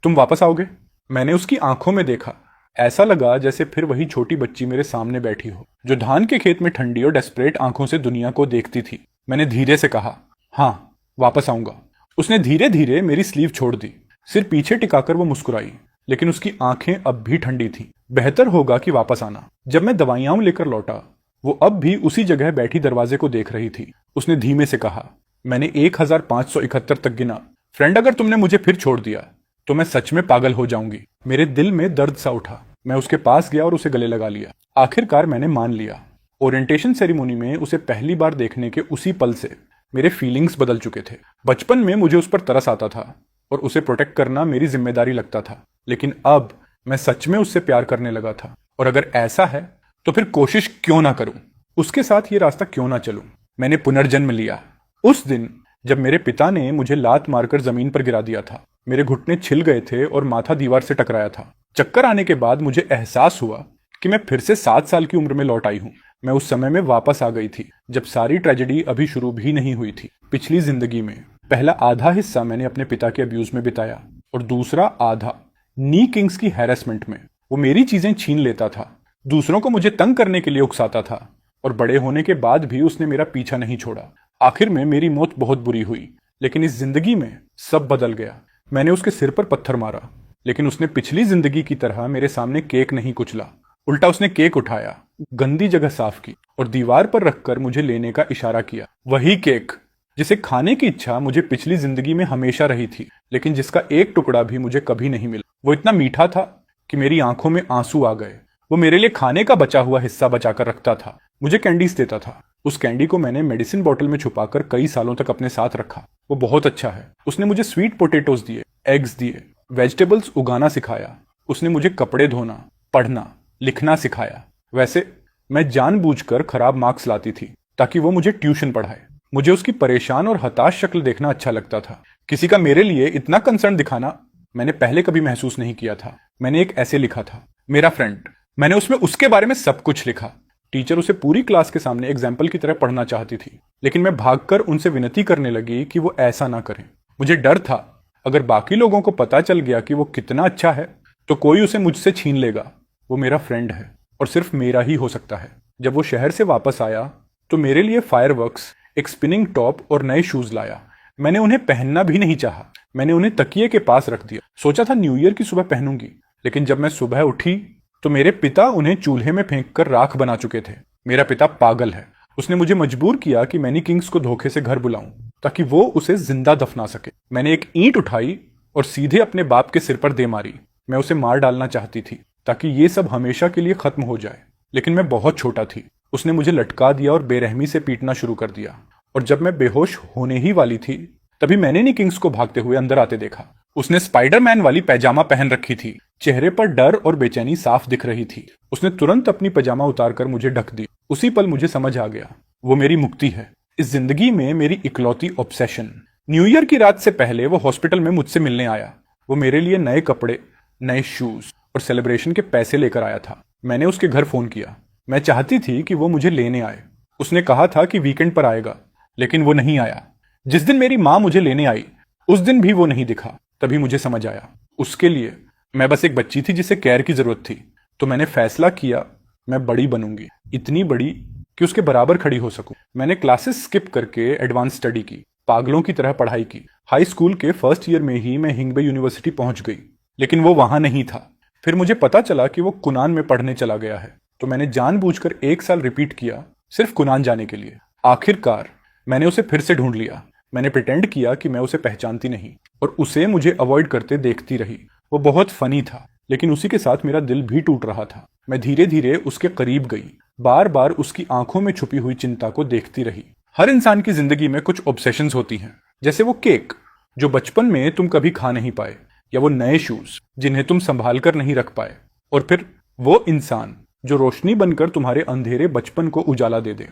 तुम वापस आओगे? मैंने उसकी आंखों में देखा। ऐसा लगा जैसे फिर वही छोटी बच्ची मेरे सामने बैठी हो, जो धान के खेत में ठंडी और डेस्परेट आंखों से दुनिया को देखती थी। मैंने धीरे से कहा, हाँ, वापस आऊंगा। उसने धीरे धीरे मेरी स्लीव छोड़ दी। सिर पीछे टिकाकर वो मुस्कुराई, लेकिन उसकी आंखें अब भी ठंडी थीं। बेहतर होगा कि वापस आना। जब मैं दवाइयां लेकर लौटा, वो अब भी उसी जगह बैठी दरवाजे को देख रही थी। उसने धीमे से कहा, मैंने 1571 तक गिना। फ्रेंड, अगर तुमने मुझे फिर छोड़ दिया तो मैं सच में पागल हो जाऊंगी। मेरे दिल में दर्द सा उठा। मैं उसके पास गया और उसे गले लगा लिया। आखिरकार मैंने मान लिया। ओरिएंटेशन सेरेमनी में उसे पहली बार देखने के उसी पल से मेरे फीलिंग्स बदल चुके थे। बचपन में मुझे उस पर तरस आता था और उसे प्रोटेक्ट करना मेरी जिम्मेदारी लगता था, लेकिन अब मैं सच में उससे प्यार करने लगा था। और अगर ऐसा है तो फिर कोशिश क्यों ना करूं, उसके साथ ये रास्ता क्यों ना चलूं। मैंने पुनर्जन्म लिया। उस दिन जब मेरे पिता ने मुझे लात मारकर जमीन पर गिरा दिया था, मेरे घुटने छिल गए थे और माथा दीवार से टकराया था। चक्कर आने के बाद मुझे एहसास हुआ कि मैं फिर से 7 साल की उम्र में लौट आई हूं। मैं उस समय में वापस आ गई थी जब सारी ट्रेजेडी अभी शुरू भी नहीं हुई थी। पिछली जिंदगी में पहला आधा हिस्सा मैंने अपने पिता के अब्यूज में बिताया और दूसरा आधा नी किंग्स की हैरेसमेंट में। वो मेरी चीजें छीन लेता था, दूसरों को मुझे तंग करने के लिए उकसाता था, और बड़े होने के बाद भी उसने मेरा पीछा नहीं छोड़ा। आखिर में मेरी मौत बहुत बुरी हुई, लेकिन इस जिंदगी में सब बदल गया। मैंने उसके सिर पर पत्थर मारा, लेकिन उसने पिछली जिंदगी की तरह मेरे सामने केक नहीं कुचला। उल्टा उसने केक उठाया, गंदी जगह साफ की और दीवार पर रखकर मुझे लेने का इशारा किया। वही केक जिसे खाने की इच्छा मुझे पिछली जिंदगी में हमेशा रही थी, लेकिन जिसका एक टुकड़ा भी मुझे कभी नहीं मिला। वो इतना मीठा था कि मेरी आंखों में आंसू आ गए। वो मेरे लिए खाने का बचा हुआ हिस्सा बचाकर रखता था, मुझे कैंडीज देता था। उस कैंडी को मैंने मेडिसिन बॉटल में छुपाकर कई सालों तक अपने साथ रखा। वो बहुत अच्छा है। उसने मुझे स्वीट पोटेटोज दिए, एग्स दिए, वेजिटेबल्स उगाना सिखाया। उसने मुझे कपड़े धोना, पढ़ना, लिखना सिखाया। वैसे मैं जानबूझकर खराब मार्क्स लाती थी ताकि वो मुझे ट्यूशन पढ़ाए। मुझे उसकी परेशान और हताश शक्ल देखना अच्छा लगता था। किसी का मेरे लिए इतना कंसर्न दिखाना मैंने पहले कभी महसूस नहीं किया था। मैंने एक ऐसे लिखा था, मेरा फ्रेंड। मैंने उसमें उसके बारे में सब कुछ लिखा। टीचर उसे पूरी क्लास के सामने एग्जाम्पल की तरह पढ़ना चाहती थी, लेकिन मैं भागकर उनसे विनती करने लगी कि वो ऐसा ना करें। मुझे डर था, अगर बाकी लोगों को पता चल गया कि वो कितना अच्छा है तो कोई उसे मुझसे छीन लेगा। वो मेरा फ्रेंड है और सिर्फ मेरा ही हो सकता है। जब वो शहर से वापस आया तो मेरे लिए फायरवर्क्स, एक स्पिनिंग टॉप और नए शूज लाया। मैंने उन्हें पहनना भी नहीं चाहा। मैंने उन्हें तकिए के पास रख दिया। सोचा था न्यू ईयर की सुबह पहनूंगी, लेकिन जब मैं सुबह उठी तो मेरे पिता उन्हें चूल्हे में फेंक कर राख बना चुके थे। मेरा पिता पागल है। उसने मुझे मजबूर किया कि मैनी किंग्स को धोखे से घर बुलाऊं ताकि वो उसे जिंदा दफना सके। मैंने एक ईंट उठाई और सीधे अपने बाप के सिर पर दे मारी। मैं उसे मार डालना चाहती थी ताकि ये सब हमेशा के लिए खत्म हो जाए, लेकिन मैं बहुत छोटा थी। उसने मुझे लटका दिया और बेरहमी से पीटना शुरू कर दिया, और जब मैं बेहोश होने ही वाली थी तभी मैंने नी किंग्स को भागते हुए अंदर आते देखा। उसने स्पाइडरमैन वाली पैजामा पहन रखी थी। चेहरे पर डर और बेचैनी साफ दिख रही थी। उसने तुरंत अपनी पैजामा उतारकर मुझे ढक दी। उसी पल मुझे समझ आ गया, वो मेरी मुक्ति है, इस जिंदगी में मेरी इकलौती ऑब्सेशन। न्यू ईयर की रात से पहले वो हॉस्पिटल में मुझसे मिलने आया। वो मेरे लिए नए कपड़े, नए शूज और सेलिब्रेशन के पैसे लेकर आया था। मैंने उसके घर फोन किया। मैं चाहती थी कि वो मुझे लेने आए। उसने कहा था कि वीकेंड पर आएगा, लेकिन वो नहीं आया। जिस दिन मेरी माँ मुझे लेने आई उस दिन भी वो नहीं दिखा। तभी मुझे समझ आया, उसके लिए मैं बस एक बच्ची थी जिसे केयर की जरूरत थी। तो मैंने फैसला किया, मैं बड़ी बनूंगी, इतनी बड़ी कि उसके बराबर खड़ी हो सकूं। मैंने क्लासेस स्किप करके एडवांस स्टडी की, पागलों की तरह पढ़ाई की। हाई स्कूल के फर्स्ट ईयर में ही मैं हिंगबे यूनिवर्सिटी पहुंच गई, लेकिन वो वहां नहीं था। फिर मुझे पता चला कि वो कुनान में पढ़ने चला गया है, तो मैंने जानबूझकर 1 साल रिपीट किया सिर्फ कुनान जाने के लिए। आखिरकार मैंने उसे फिर से ढूंढ लिया। मैंने प्रिटेंड किया कि मैं उसे पहचानती नहीं और उसे मुझे अवॉइड करते देखती रही। वो बहुत फनी था, लेकिन उसी के साथ मेरा दिल भी टूट रहा था। मैं धीरे धीरे उसके करीब गई, बार बार उसकी आंखों में छुपी हुई चिंता को देखती रही। हर इंसान की जिंदगी में कुछ ऑब्सेशंस होती हैं, जैसे वो केक जो बचपन में तुम कभी खा नहीं पाए, या वो नए शूज जिन्हें तुम संभाल कर नहीं रख पाए, और फिर वो इंसान जो रोशनी बनकर तुम्हारे अंधेरे बचपन को उजाला दे दे।